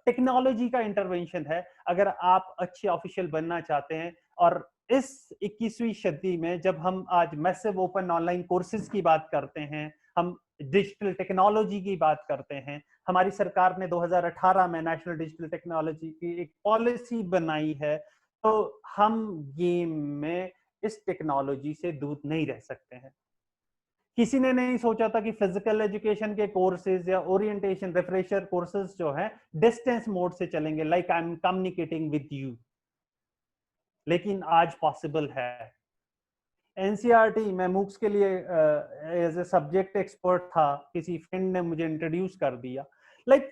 टेक्नोलॉजी का इंटरवेंशन है. अगर आप अच्छे ऑफिशियल बनना चाहते हैं, और इस 21वीं सदी में जब हम आज मैसिव ओपन ऑनलाइन कोर्सेज की बात करते हैं, हम डिजिटल टेक्नोलॉजी की बात करते हैं, हमारी सरकार ने 2018 में नेशनल डिजिटल टेक्नोलॉजी की एक पॉलिसी बनाई है, तो हम गेम में इस टेक्नोलॉजी से दूर नहीं रह सकते हैं. किसी ने नहीं सोचा था कि फिजिकल एजुकेशन के कोर्सेज या ओरिएंटेशन रिफ्रेशर कोर्सेज जो है डिस्टेंस मोड से चलेंगे, like I M communicating with you, लेकिन आज पॉसिबल है. एनसीईआरटी में मूक्स के लिए एज ए सब्जेक्ट एक्सपर्ट था, किसी फ्रेंड ने मुझे इंट्रोड्यूस कर दिया. लाइक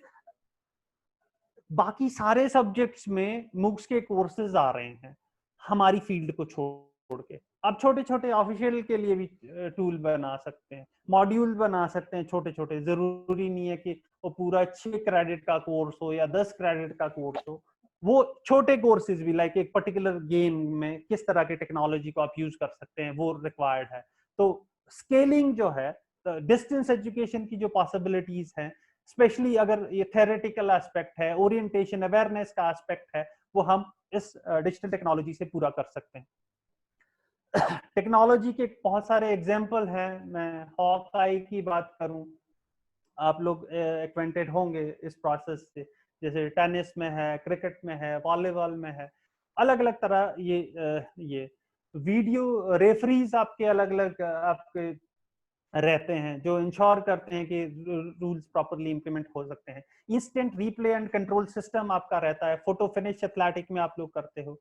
बाकी सारे सब्जेक्ट्स में मूक्स के कोर्सेज आ रहे हैं हमारी फील्ड को छोड़ के. आप छोटे छोटे ऑफिशियल के लिए भी टूल बना सकते हैं, मॉड्यूल बना सकते हैं छोटे छोटे. जरूरी नहीं है कि वो पूरा 6 क्रेडिट का कोर्स हो या 10 क्रेडिट का कोर्स हो. वो छोटे कोर्सेज भी, लाइक एक पर्टिकुलर गेम में किस तरह के टेक्नोलॉजी को आप यूज कर सकते हैं, वो रिक्वायर्ड है. तो स्केलिंग जो है, डिस्टेंस एजुकेशन की जो पॉसिबिलिटीज हैं, स्पेशली अगर ये थेरेटिकल एस्पेक्ट है, ओरिएंटेशन अवेयरनेस का एस्पेक्ट है, वो हम इस डिजिटल टेक्नोलॉजी से पूरा कर सकते हैं। टेक्नोलॉजी के बहुत सारे एग्जाम्पल हैं। मैं हॉक-आई की बात करूं, आप लोग एक्वेंटेड होंगे इस प्रोसेस से, जैसे टेनिस में है, क्रिकेट में है, वॉलीबॉल में है, अलग अलग तरह ये वीडियो रेफरीज आपके अलग अलग आपके रहते हैं जो इंश्योर करते हैं कि रूल्स प्रॉपरली इंप्लीमेंट हो सकते हैं। Instant replay and control system आपका रहता है, फोटो फिनिश एथलेटिक में आप लोग करते हो।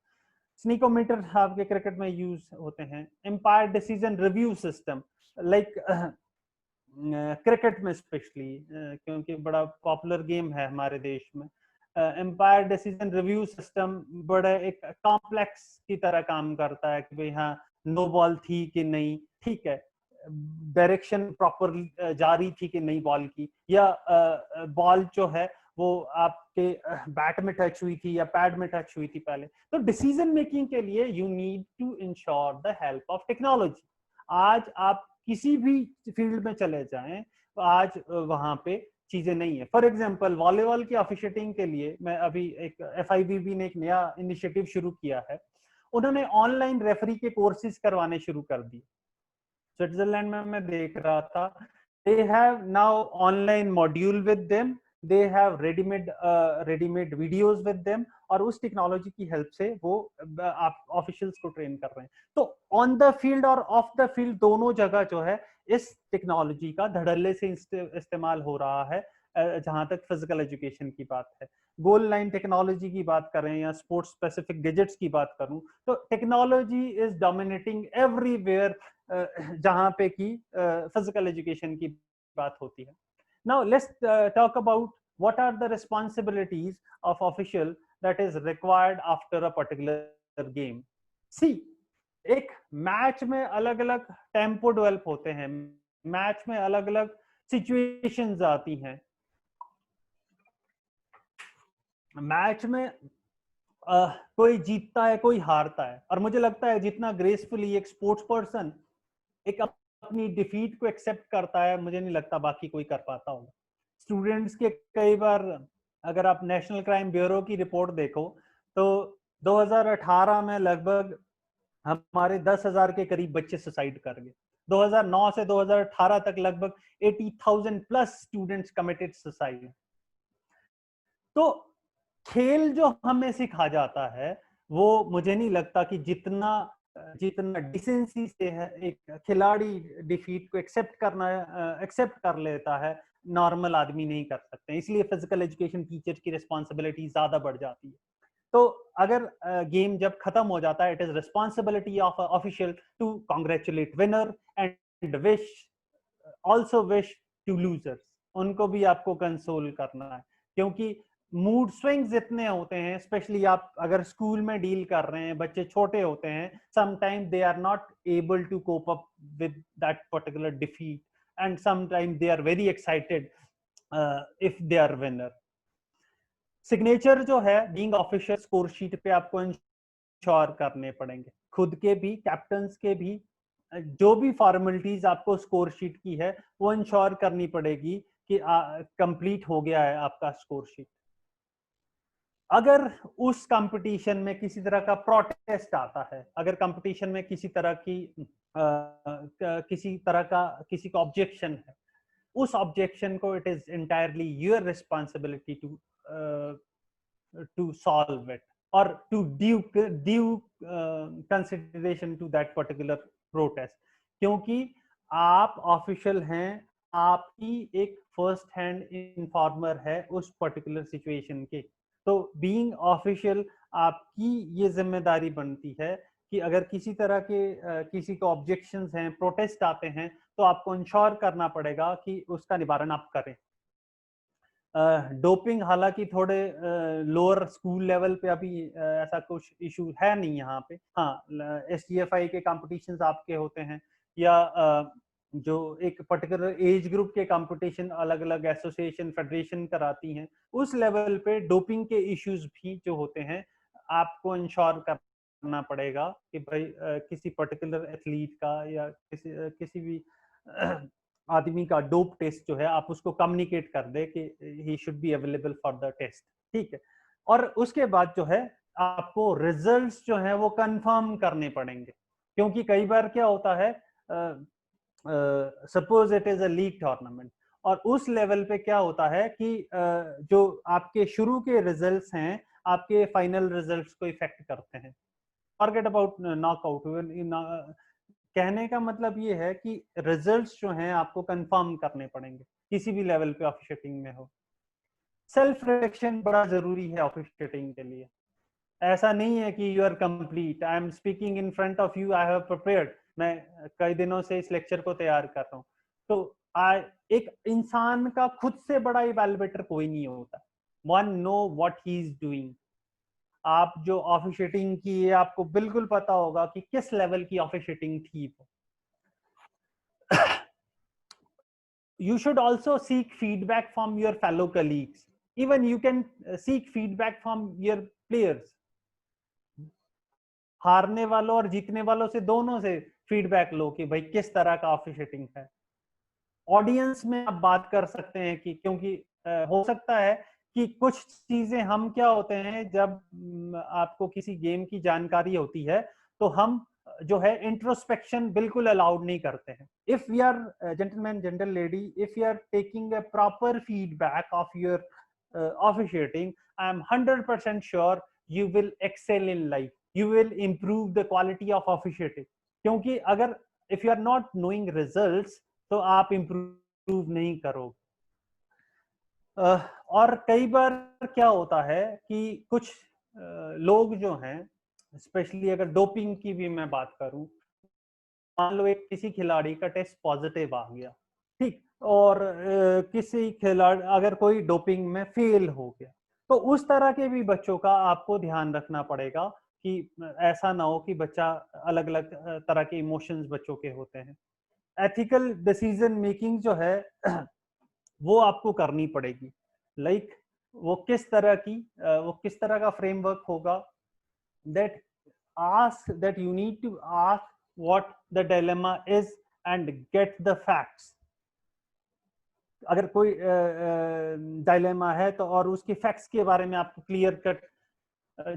स्नीकोमीटर आपके क्रिकेट में यूज होते हैं। Umpire decision review system, like cricket में स्पेशली, क्योंकि बड़ा पॉपुलर गेम है हमारे देश में, एम्पायर डिसीजन रिव्यू सिस्टम बड़ा एक कॉम्प्लेक्स की तरह काम करता है कि भाई हाँ नो बॉल थी कि नहीं, ठीक है, डायरेक्शन प्रॉपर जारी थी कि नहीं बॉल की, या बॉल जो है वो आपके बैट में टच हुई थी या पैड में टच हुई थी पहले। तो डिसीजन मेकिंग के लिए you need to ensure the help of technology. आज आप किसी भी फील्ड में चले जाएं तो आज वहां पे चीजें नहीं है। फॉर एग्जांपल वॉलीबॉल की ऑफिशिएटिंग के लिए मैं अभी एक FIVB ने एक नया इनिशिएटिव शुरू किया है। उन्होंने ऑनलाइन रेफरी के कोर्सेज करवाने शुरू कर दिए। स्विट्जरलैंड में मैं देख रहा था, they have now online module with them, they have ready-made videos with them, और उस टेक्नोलॉजी की हेल्प से वो आप ऑफिशियल्स को ट्रेन कर रहे हैं। तो ऑन द फील्ड और ऑफ द फील्ड दोनों जगह जो है इस टेक्नोलॉजी का धड़ल्ले से इस्तेमाल हो रहा है। जहां तक फिजिकल एजुकेशन की बात है, गोल लाइन टेक्नोलॉजी की बात करें या स्पोर्ट्स स्पेसिफिक गैजेट्स की बात करूं, तो टेक्नोलॉजी इज डोमिनेटिंग एवरीवेयर जहां पे की फिजिकल एजुकेशन की बात होती है। Now let's talk about what are the responsibilities of official that is required after a particular game. See, एक मैच में अलग अलग टेम्पो डेवलप होते हैं, मैच में अलग अलग सिचुएशंस आती हैं। मैच में कोई जीतता है, कोई हारता है, और मुझे लगता है जितना ग्रेसफुली एक स्पोर्ट्स पर्सन एक अपनी डिफीट को एक्सेप्ट करता है, मुझे नहीं लगता बाकी कोई कर पाता होगा। स्टूडेंट्स के कई बार, अगर आप नेशनल क्राइम ब्यूरो की रिपोर्ट देखो तो 2018 में लगभग हमारे 10,000 के करीब बच्चे सुसाइड कर गए। 2009 से 2018 तक लगभग 80,000 प्लस स्टूडेंट्स कमिटेड सुसाइड। तो खेल जो हमें सिखा जाता है वो मुझे नहीं लगता कि जितना डिसेंसी से है एक खिलाड़ी डिफीट को एक्सेप्ट कर लेता है, नॉर्मल आदमी नहीं कर सकते। इसलिए फिजिकल एजुकेशन टीचर की रिस्पॉन्सिबिलिटी ज्यादा बढ़ जाती है। तो अगर गेम जब खत्म हो जाता है, it is responsibility of official to congratulate winner and also wish to losers. उनको भी आपको कंसोल करना है, क्योंकि मूड स्विंग्स इतने होते हैं, स्पेशली आप अगर स्कूल में डील कर रहे हैं, बच्चे छोटे होते हैं, sometime they are not able to cope up with that particular defeat and sometime they are very excited if they are winner. Signature जो है बीइंग ऑफिशियल स्कोर शीट पे आपको इंश्योर करने पड़ेंगे, खुद के भी, कैप्टन्स के भी। जो भी फॉर्मेलिटीज आपको स्कोर शीट की है वो इंश्योर करनी पड़ेगी कि कंप्लीट हो गया है आपका स्कोर शीट। अगर उस कंपटीशन में किसी तरह का प्रोटेस्ट आता है, अगर कंपटीशन में किसी तरह का ऑब्जेक्शन है, उस ऑब्जेक्शन को it is entirely your responsibility to solve it और to due consideration to that particular protest, क्योंकि आप ऑफिशियल हैं, आपकी एक फर्स्ट हैंड इन्फॉर्मर है उस पर्टिकुलर सिचुएशन के। तो बीइंग ऑफिशियल आपकी ये जिम्मेदारी बनती है कि अगर किसी तरह के किसी को ऑब्जेक्शंस हैं, प्रोटेस्ट आते हैं, तो आपको इंश्योर करना पड़ेगा कि उसका निवारण आप करें। डोपिंग हालांकि थोड़े लोअर स्कूल लेवल पे अभी ऐसा कुछ इशू है नहीं यहाँ पे। हाँ, SGFI के कॉम्पिटिशन्स आपके होते हैं, या जो एक पर्टिकुलर एज ग्रुप के कंपटीशन अलग अलग एसोसिएशन फेडरेशन कराती हैं, उस लेवल पे डोपिंग के इश्यूज भी जो होते हैं आपको इंश्योर करना पड़ेगा कि भाई किसी पर्टिकुलर एथलीट का या किसी भी आदमी का डोप टेस्ट जो है आप उसको कम्युनिकेट कर दे कि he should be available for the test, ठीक है। और उसके बाद जो है आपको रिजल्ट्स जो है वो कंफर्म करने पड़ेंगे, क्योंकि कई बार क्या होता है, suppose it is a league tournament, और उस लेवल पे क्या होता है कि जो आपके शुरू के रिजल्ट्स हैं आपके फाइनल रिजल्ट्स को इफेक्ट करते हैं। फॉरगेट अबाउट नॉकआउट, कहने का मतलब ये है कि रिजल्ट्स जो हैं आपको कंफर्म करने पड़ेंगे किसी भी लेवल पे ऑफिशिएटिंग में हो। सेल्फ रिफ्लेक्शन बड़ा जरूरी है ऑफिशिएटिंग के लिए। ऐसा नहीं है कि you are complete, I am speaking in front of you, I have prepared, मैं कई दिनों से इस लेक्चर को तैयार कर रहा हूँ। तो एक इंसान का खुद से बड़ा इवैल्यूएटर कोई नहीं होता। One know what he is doing. आप जो ऑफिशिएटिंग की है आपको बिल्कुल पता होगा कि किस लेवल की ऑफिशिएटिंग थी वो। You should also seek feedback from your fellow colleagues. Even you can seek feedback from your players. हारने वालों और जीतने वालों से, दोनों से फीडबैक लो कि भाई किस तरह का ऑफिशिएटिंग है। ऑडियंस में आप बात कर सकते हैं कि क्योंकि हो सकता है कि कुछ चीजें हम क्या होते हैं, जब आपको किसी गेम की जानकारी होती है तो हम जो है इंट्रोस्पेक्शन बिल्कुल अलाउड नहीं करते हैं। If we are gentleman general lady, if you are taking a proper feedback of your officiating, I am 100% sure you will excel in life, you will improve the quality of officiating। क्योंकि अगर if you are not knowing results तो आप improve नहीं करोगे। और कई बार क्या होता है कि कुछ लोग जो हैं, स्पेशली अगर डोपिंग की भी मैं बात करूं, मान लो एक किसी खिलाड़ी का टेस्ट पॉजिटिव आ गया, ठीक, और किसी खिलाड़ी अगर कोई डोपिंग में फेल हो गया, तो उस तरह के भी बच्चों का आपको ध्यान रखना पड़ेगा कि ऐसा ना हो कि बच्चा, अलग अलग तरह के इमोशंस बच्चों के होते हैं। एथिकल डिसीजन मेकिंग जो है वो आपको करनी पड़ेगी। लाइक वो किस तरह का फ्रेमवर्क होगा, that you need to ask what the dilemma is and get the facts। अगर कोई डायलेमा है तो और उसके फैक्ट्स के बारे में आपको क्लियर कट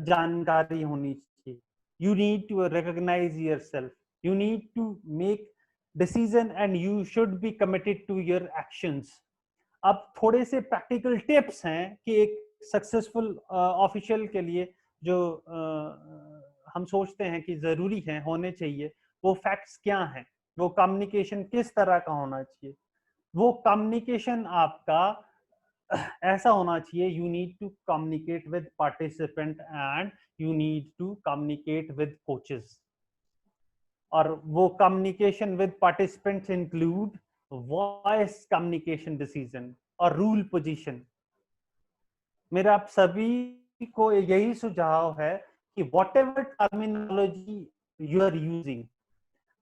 जानकारी होनी चाहिए। You need to recognise yourself, you need to make decision and you should be committed to your actions. अब थोड़े से प्रैक्टिकल टिप्स हैं कि एक सक्सेसफुल ऑफिशियल के लिए जो हम सोचते हैं कि जरूरी है, होने चाहिए, वो फैक्ट्स क्या हैं। वो कम्युनिकेशन किस तरह का होना चाहिए। वो कम्युनिकेशन आपका ऐसा होना चाहिए, you need to communicate with participant and you need to communicate with coaches. और वो communication with participants include voice communication decision और रूल पोजीशन। मेरा आप सभी को यही सुझाव है कि whatever terminology you are using,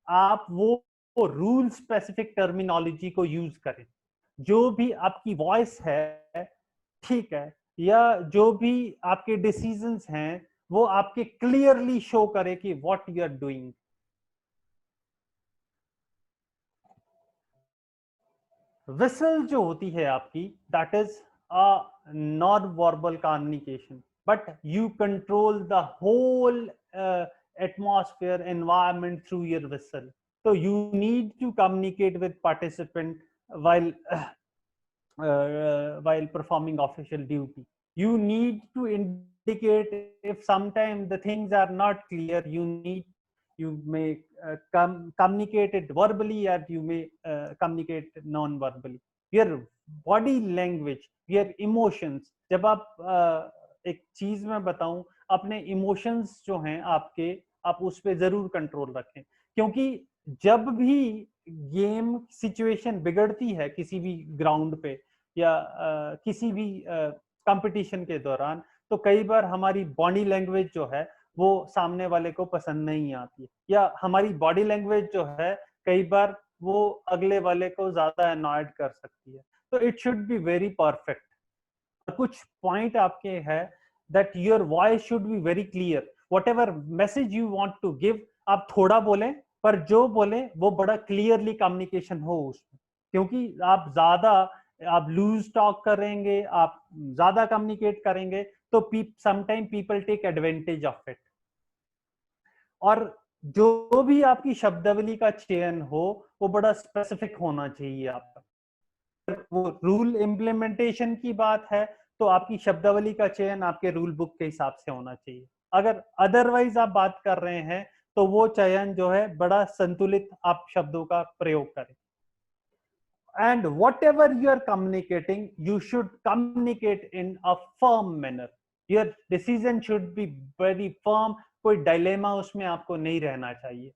आप वो रूल स्पेसिफिक टर्मिनोलॉजी को यूज करें। जो भी आपकी वॉइस है, ठीक है, या जो भी आपके डिसीजंस हैं, वो आपके क्लियरली शो करे कि what you are doing. Whistle जो होती है आपकी, that is a non verbal communication, but you control the whole atmosphere environment through your whistle. So you need to communicate with participant while performing official duty. You need to indicate if sometimes the things are not clear. You may communicate it verbally, or you may communicate non-verbally. Your body language, your emotions. जब आप एक चीज में बताऊं, अपने emotions जो हैं आपके, आप उस पर जरूर कंट्रोल रखें। क्योंकि जब भी गेम सिचुएशन बिगड़ती है किसी भी ग्राउंड पे या किसी भी कंपटीशन के दौरान, तो कई बार हमारी बॉडी लैंग्वेज जो है वो सामने वाले को पसंद नहीं आती है, या हमारी बॉडी लैंग्वेज जो है कई बार वो अगले वाले को ज्यादा अनॉयड कर सकती है। तो it should be very perfect. कुछ पॉइंट आपके है that your voice should be very clear. Whatever message you want to give, आप थोड़ा बोलें, पर जो बोले वो बड़ा क्लियरली कम्युनिकेशन हो उसमें। क्योंकि आप लूज टॉक करेंगे, आप ज्यादा कम्युनिकेट करेंगे, तो sometime people take advantage of it. और जो भी आपकी शब्दावली का चयन हो वो बड़ा स्पेसिफिक होना चाहिए आपका। वो रूल इम्प्लीमेंटेशन की बात है तो आपकी शब्दावली का चयन आपके रूल बुक के हिसाब से होना चाहिए। अगर अदरवाइज आप बात कर रहे हैं तो वो चयन जो है बड़ा संतुलित आप शब्दों का प्रयोग करें। and whatever you are communicating, you should communicate in a firm manner. Your decision should be very firm. कोई डायलेमा उसमें आपको नहीं रहना चाहिए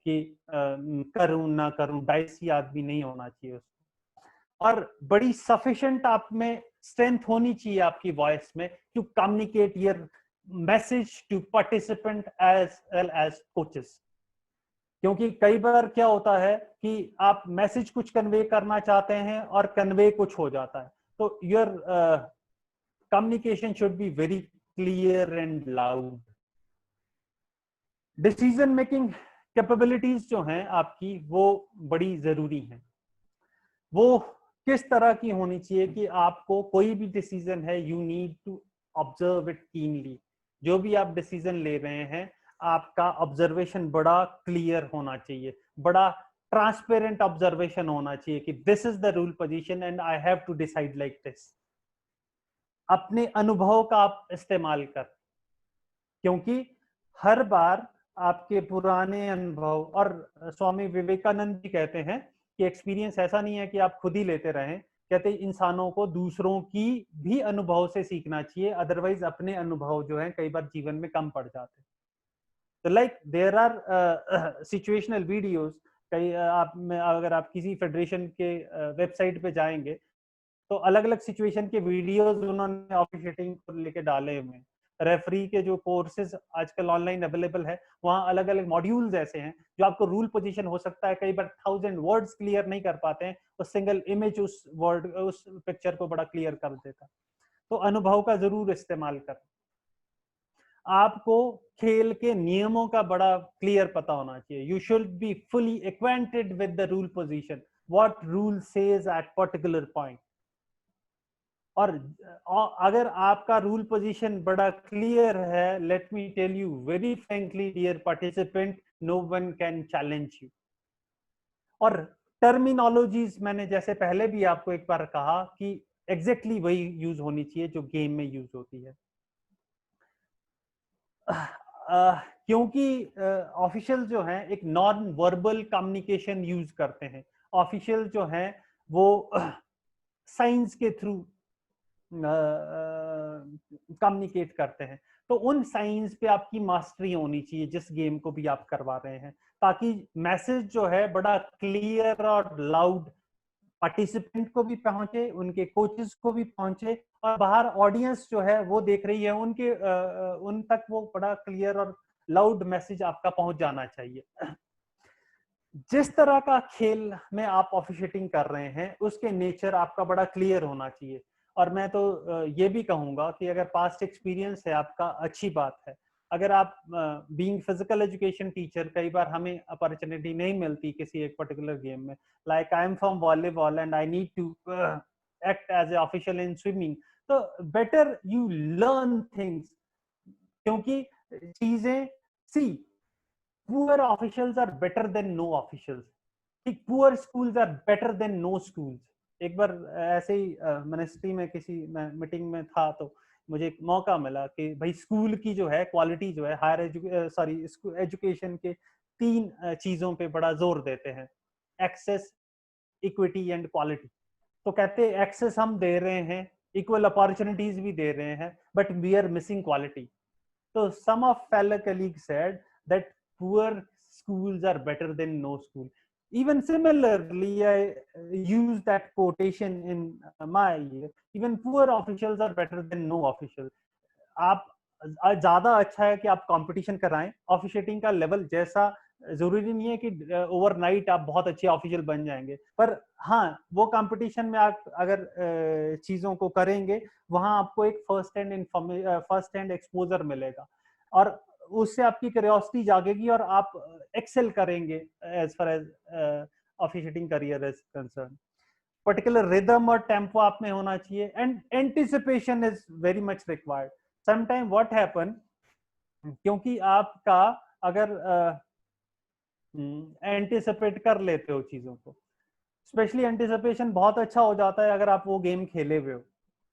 कि करूं ना करूं, डाइसी आदमी नहीं होना चाहिए उसको। और बड़ी सफिशिएंट आप में स्ट्रेंथ होनी चाहिए आपकी वॉइस में to communicate your message to participant as well as coaches. क्योंकि कई बार क्या होता है कि आप मैसेज कुछ कन्वे करना चाहते हैं और कन्वे कुछ हो जाता है, तो your communication should be very clear and loud. Decision making capabilities जो हैं आपकी वो बड़ी जरूरी हैं। वो किस तरह की होनी चाहिए कि आपको कोई भी डिसीजन है, you need to observe it keenly. जो भी आप डिसीजन ले रहे हैं आपका ऑब्जर्वेशन बड़ा क्लियर होना चाहिए, बड़ा ट्रांसपेरेंट ऑब्जर्वेशन होना चाहिए कि this is the rule position and I have to decide like this. अपने अनुभव का आप इस्तेमाल कर, क्योंकि हर बार आपके पुराने अनुभव, और स्वामी विवेकानंद जी कहते हैं कि एक्सपीरियंस ऐसा नहीं है कि आप खुद ही लेते रहें, कहते इंसानों को दूसरों की भी अनुभव से सीखना चाहिए, अदरवाइज अपने अनुभव जो है कई बार जीवन में कम पड़ जाते हैं। तो like there are situational videos. कई आप में अगर आप किसी फेडरेशन के वेबसाइट पे जाएंगे तो अलग अलग सिचुएशन के वीडियोस उन्होंने ऑफिशिएटिंग को लेके डाले हुए हैं। रेफरी के जो कोर्सेज आजकल ऑनलाइन अवेलेबल है वहाँ अलग अलग मॉड्यूल्स ऐसे हैं जो आपको रूल पोजीशन हो सकता है कई बार 1000 वर्ड्स क्लियर नहीं कर पाते हैं, तो सिंगल इमेज उस पिक्चर को बड़ा क्लियर कर देता है। तो अनुभव का जरूर इस्तेमाल कर। आपको खेल के नियमों का बड़ा क्लियर पता होना चाहिए। You should be fully acquainted with the rule position, what rule says at particular point. और अगर आपका रूल पोजीशन बड़ा क्लियर है, let me tell you very frankly dear participant, no one can challenge you. और terminologies मैंने जैसे पहले भी आपको एक बार कहा कि एग्जैक्टली वही यूज होनी चाहिए जो गेम में यूज होती है। क्योंकि ऑफिशियल जो हैं एक नॉन वर्बल कम्युनिकेशन यूज करते हैं। ऑफिशियल जो हैं वो साइंस के थ्रू कम्युनिकेट करते हैं, तो उन साइंस पे आपकी मास्टरी होनी चाहिए जिस गेम को भी आप करवा रहे हैं, ताकि मैसेज जो है बड़ा क्लियर और लाउड पार्टिसिपेंट को भी पहुंचे, उनके कोचेस को भी पहुंचे, और बाहर ऑडियंस जो है वो देख रही है उनके उन तक वो बड़ा क्लियर और लाउड मैसेज आपका पहुंच जाना चाहिए। जिस तरह का खेल में आप ऑफिशिएटिंग कर रहे हैं उसके नेचर आपका बड़ा क्लियर होना चाहिए। और मैं तो ये भी कहूंगा कि अगर पास्ट एक्सपीरियंस है आपका, अच्छी बात है। अगर आप बीइंग फिजिकल एजुकेशन टीचर, कई बार हमें अपॉर्चुनिटी नहीं मिलती किसी एक पर्टिकुलर गेम में, like I am from volleyball and I need to act as a official in swimming, तो बेटर यू लर्न थिंग्स, क्योंकि चीजें सी poor officials are better than no officials, ठीक, poor schools are better than no schools। एक बार ऐसे ही ministry में किसी meeting में था तो मुझे एक मौका मिला कि भाई स्कूल की जो है क्वालिटी जो है, हायर एजुकेशन के 3 चीजों पे बड़ा जोर देते हैं, एक्सेस, इक्विटी एंड क्वालिटी। तो कहते हैं एक्सेस हम दे रहे हैं, इक्वल अपॉर्चुनिटीज भी दे रहे हैं, but we are missing quality. So some of fellow colleagues said that poor schools are better than no school. Even similarly, I use that quotation in my year. Even poor officials are better than no officials. आप ज्यादा अच्छा है कि आप competition कराएं, officiating का level जैसा, जरूरी नहीं है कि ओवरनाइट आप बहुत अच्छे ऑफिशियल बन जाएंगे, पर हाँ वो कंपटीशन में आप अगर चीजों को करेंगे वहां आपको एक फर्स्ट हैंड एक्सपोजर मिलेगा और उससे आपकी क्यूरियोसिटी जागेगी और आप एक्सेल करेंगे as far as officiating career is concern. Particular rhythm और टेम्पो आप में होना चाहिए, and anticipation is very much required. Sometime what happen, क्योंकि आपका अगर एंटिसिपेट कर लेते हो चीजों को, स्पेशली एंटिसिपेशन बहुत अच्छा हो जाता है अगर आप वो गेम खेले हुए हो.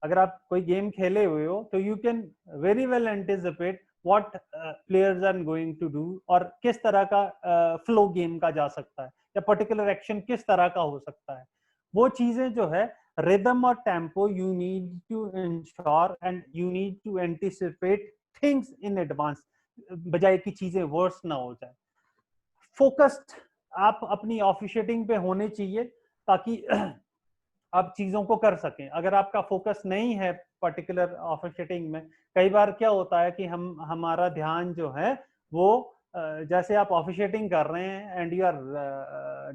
अगर आप कोई गेम खेले हुए हो तो you can very well anticipate what players are going to do, और किस तरह का फ्लो गेम का जा सकता है, या पर्टिकुलर एक्शन किस तरह का हो सकता है. वो चीजें जो है रिदम और tempo, you need to ensure and you need to anticipate things in advance, बजाय की चीजें वर्स ना हो जाए. फोकस्ड आप अपनी ऑफिशिएटिंग पे होने चाहिए ताकि आप चीजों को कर सकें. अगर आपका फोकस नहीं है पर्टिकुलर ऑफिशिएटिंग में, कई बार क्या होता है कि हमारा ध्यान जो है वो जैसे आप ऑफिशिएटिंग कर रहे हैं and you are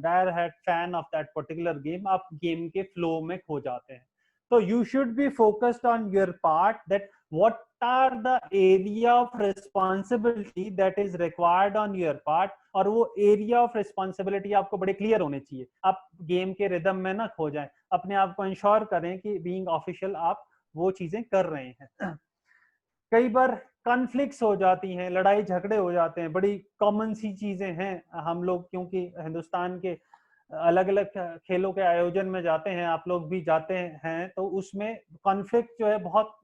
die hard fan of that particular game, आप गेम के फ्लो में खो जाते हैं. तो you should be focused on your part, that what are the area of responsibility that is required on your part, और वो area of responsibility आपको बड़े क्लियर होने चाहिए. आप गेम के रिदम में ना खो जाएं, अपने आप को इंश्योर करें कि बीइंग ऑफिशियल आप वो चीजें कर रहे हैं. कई बार कॉन्फ्लिक्ट्स हो जाती हैं, लड़ाई झगड़े हो जाते हैं, बड़ी कॉमन सी चीजें हैं. हम लोग क्योंकि हिंदुस्तान के अलग अलग खेलों के आयोजन में जाते हैं, आप लोग भी जाते हैं, तो उसमें कॉन्फ्लिक्ट जो है बहुत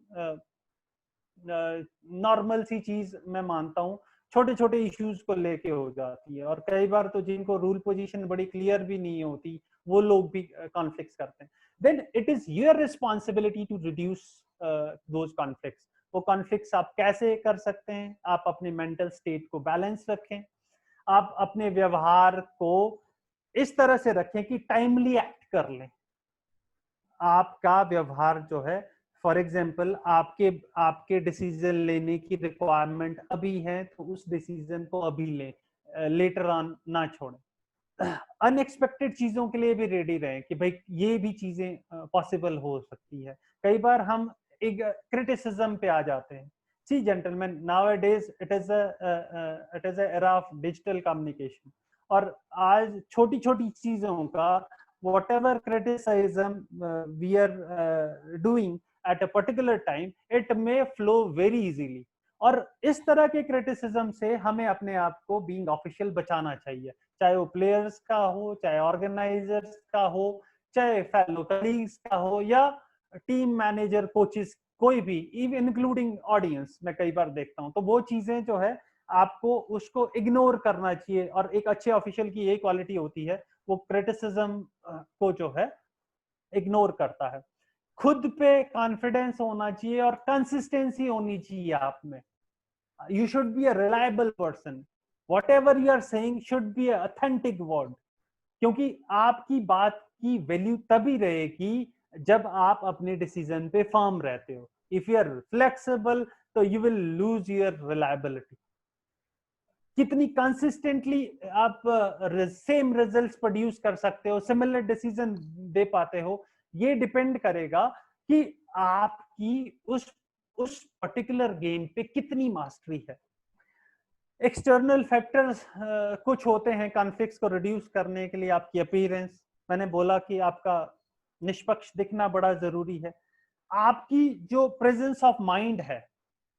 नॉर्मल सी चीज मैं मानता हूँ. छोटे छोटे इश्यूज को लेके हो जाती है, और कई बार तो जिनको रूल पोजीशन बड़ी क्लियर भी नहीं होती वो लोग भी कॉन्फ्लिक्ट्स करते हैं. Then it is your responsibility to reduce those conflicts. वो कॉन्फ्लिक्ट्स आप कैसे कर सकते हैं? आप अपने मेंटल स्टेट को बैलेंस रखें, आप अपने व्यवहार को इस तरह से रखें कि टाइमली एक्ट कर लें. आपका व्यवहार जो है, फॉर एग्जाम्पल आपके डिसीजन लेने की रिक्वायरमेंट अभी है तो उस डिसीजन को अभी लें, लेटर ऑन ना छोड़ें. अनएक्सपेक्टेड चीजों के लिए भी रेडी रहें कि भाई ये भी चीजें पॉसिबल हो सकती है. कई बार हम एक क्रिटिसिज्म पे आ जाते हैं. See gentleman, nowadays it is a era of digital communication, और आज छोटी छोटी चीजों का whatever criticism we are doing at a particular time, it may flow very easily. और इस तरह के क्रिटिसिज्म से हमें अपने आप को बीइंग ऑफिशियल बचाना चाहिए, चाहे वो प्लेयर्स का हो, चाहे ऑर्गेनाइजर्स का हो, चाहे फेलो कलीग्स का हो, या टीम मैनेजर, कोचेस, कोई भी, इवन इंक्लूडिंग ऑडियंस. मैं कई बार देखता हूँ तो वो चीजें जो है आपको उसको इग्नोर करना चाहिए. और एक अच्छे ऑफिशियल की यही क्वालिटी होती है, वो क्रिटिसिज्म को जो है इग्नोर करता है. खुद पे कॉन्फिडेंस होना चाहिए और कंसिस्टेंसी होनी चाहिए आप में. You should be a reliable person. Whatever you are saying should be a authentic word, क्योंकि आपकी बात की वैल्यू तभी रहेगी जब आप अपने डिसीजन पे फर्म रहते हो. इफ यू आर फ्लेक्सिबल तो you will lose your reliability. कितनी कंसिस्टेंटली आप सेम रिजल्ट्स प्रोड्यूस कर सकते हो, सिमिलर डिसीजन दे पाते हो, ये डिपेंड करेगा कि आपकी उस पर्टिकुलर गेम पे कितनी मास्टरी है. एक्सटर्नल फैक्टर्स कुछ होते हैं कॉन्फ्लिक्ट्स को रिड्यूस करने के लिए. आपकी अपीयरेंस, मैंने बोला कि आपका निष्पक्ष दिखना बड़ा जरूरी है. आपकी जो प्रेजेंस ऑफ माइंड है,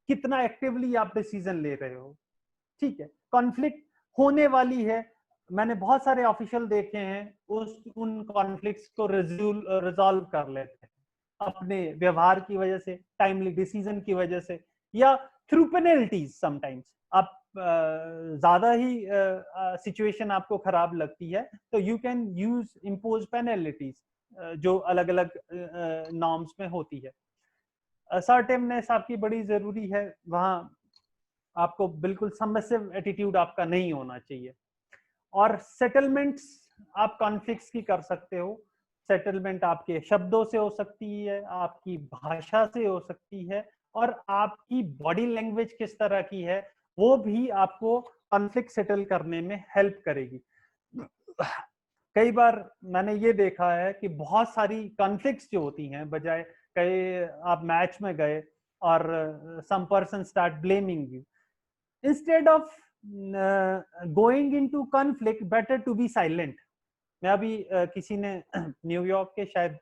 कितना एक्टिवली आप डिसीजन ले रहे हो. ठीक है, कॉन्फ्लिक्ट होने वाली है. मैंने बहुत सारे ऑफिशियल देखे हैं उन कॉन्फ्लिक्ट्स को रिजॉल्व कर लेते हैं अपने व्यवहार की वजह से, टाइमली डिसीजन की वजह से, या थ्रू पेनल्टीज. समटाइम्स आप ज्यादा ही सिचुएशन आपको खराब लगती है तो you can use impose penalties जो अलग अलग नॉर्म्स में होती है. असर्टिवनेस आपकी बड़ी जरूरी है. वहां आपको बिल्कुल सबमिसिव एटीट्यूड आपका नहीं होना चाहिए. और सेटलमेंट्स आप कॉन्फ्लिक्ट्स की कर सकते हो. सेटलमेंट आपके शब्दों से हो सकती है, आपकी भाषा से हो सकती है, और आपकी बॉडी लैंग्वेज किस तरह की है वो भी आपको कॉन्फ्लिक्ट सेटल करने में हेल्प करेगी. कई बार मैंने ये देखा है कि बहुत सारी कॉन्फ्लिक्ट्स जो होती हैं, बजाय कई आप मैच में गए और some person start blaming you, instead of going into conflict, better to be silent. मैं अभी किसी ने न्यूयॉर्क के शायद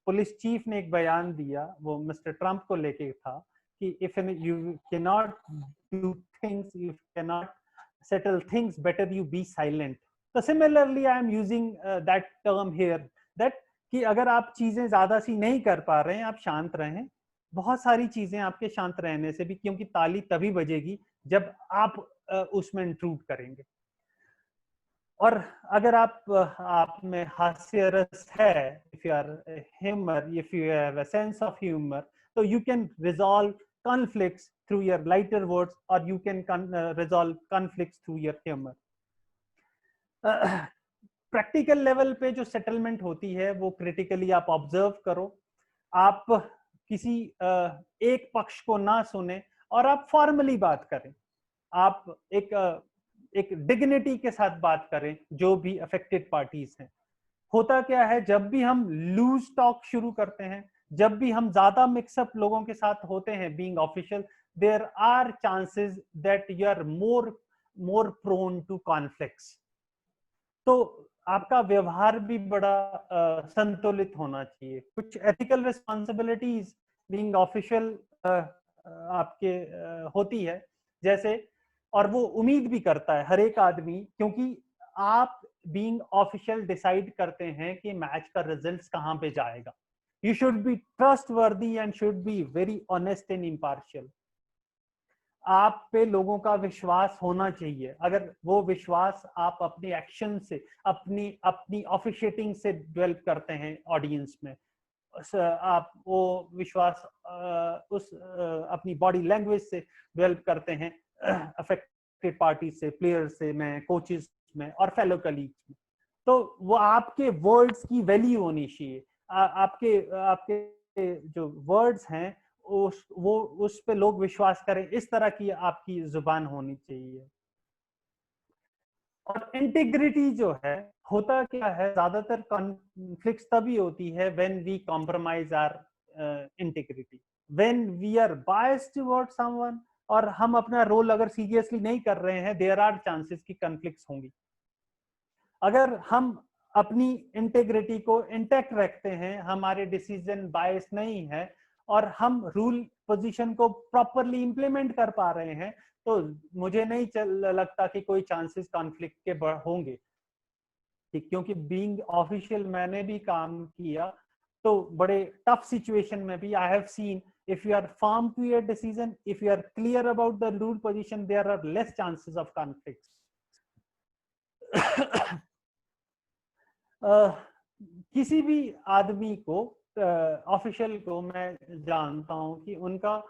पुलिस चीफ ने एक बयान दिया, वो मिस्टर ट्रम्प को लेके था कि if you can not do things, you can not settle things, better you be silent. तो similarly I am using that term here, that कि अगर आप चीजें ज्यादा सी नहीं कर पा रहे हैं, आप शांत रहें. बहुत सारी चीजें आपके शांत रहने से भी, क्योंकि ताली तभी बजेगी जब आप उसमें इंट्रूड करेंगे. और अगर आप में हास्य रस है, if you are humour, if you have a sense of humour, तो you can resolve conflicts through your lighter words, or you can resolve conflicts through your humor. Practical level पे जो सेटलमेंट होती है वो क्रिटिकली आप observe करो. आप किसी एक पक्ष को ना सुने और आप फॉर्मली बात करें. आप एक डिग्निटी के साथ बात करें जो भी अफेक्टेड पार्टीज हैं. होता क्या है, जब भी हम लूज टॉक शुरू करते हैं, जब भी हम ज्यादा मिक्सअप लोगों के साथ होते हैं being official, there are chances that you are more prone to conflicts. तो आपका व्यवहार भी बड़ा संतुलित होना चाहिए. कुछ एथिकल रिस्पॉन्सिबिलिटीज बीइंग ऑफिशियल आपके होती है, जैसे, और वो उम्मीद भी करता है हर एक आदमी, क्योंकि आप बीइंग ऑफिशियल डिसाइड करते हैं कि मैच का रिजल्ट्स कहां पे जाएगा. You should B trustworthy and should be very honest and impartial. आप पे लोगों का विश्वास होना चाहिए. अगर वो विश्वास आप अपने एक्शन से, अपनी ऑफिशिएटिंग से डेवलप करते हैं ऑडियंस में, आप वो विश्वास अपनी बॉडी लैंग्वेज से डेवलप करते हैं अफेक्टेड पार्टी से, प्लेयर से, में कोचेस में और फेलो कलीग्स में, तो वो आपके वर्ड्स की वैल्यू होनी चाहिए. आपके जो वर्ड्स हैं उस पे लोग विश्वास करें, इस तरह की आपकी जुबान होनी चाहिए. और इंटीग्रिटी जो है, होता क्या है, ज्यादातर कॉन्फ्लिक्ट्स तभी होती है when we compromise our integrity, when we are biased towards someone, और हम अपना रोल अगर सीरियसली नहीं कर रहे हैं, देयर आर चांसेस की कॉन्फ्लिक्ट्स होंगी. अगर हम अपनी इंटीग्रिटी को इंटैक्ट रखते हैं, हमारे डिसीजन बायस नहीं है, और हम रूल पोजीशन को प्रॉपरली इंप्लीमेंट कर पा रहे हैं, तो मुझे नहीं लगता कि कोई चांसेस कॉन्फ्लिक्ट के होंगे. ठीक, क्योंकि बीइंग ऑफिशियल मैंने भी काम किया, तो बड़े टफ सिचुएशन में भी I have seen, if you are firm to your decision, if you are clear about the rule position, there are less chances of conflicts. किसी भी आदमी को, ऑफिशियल को मैं जानता हूं कि उनका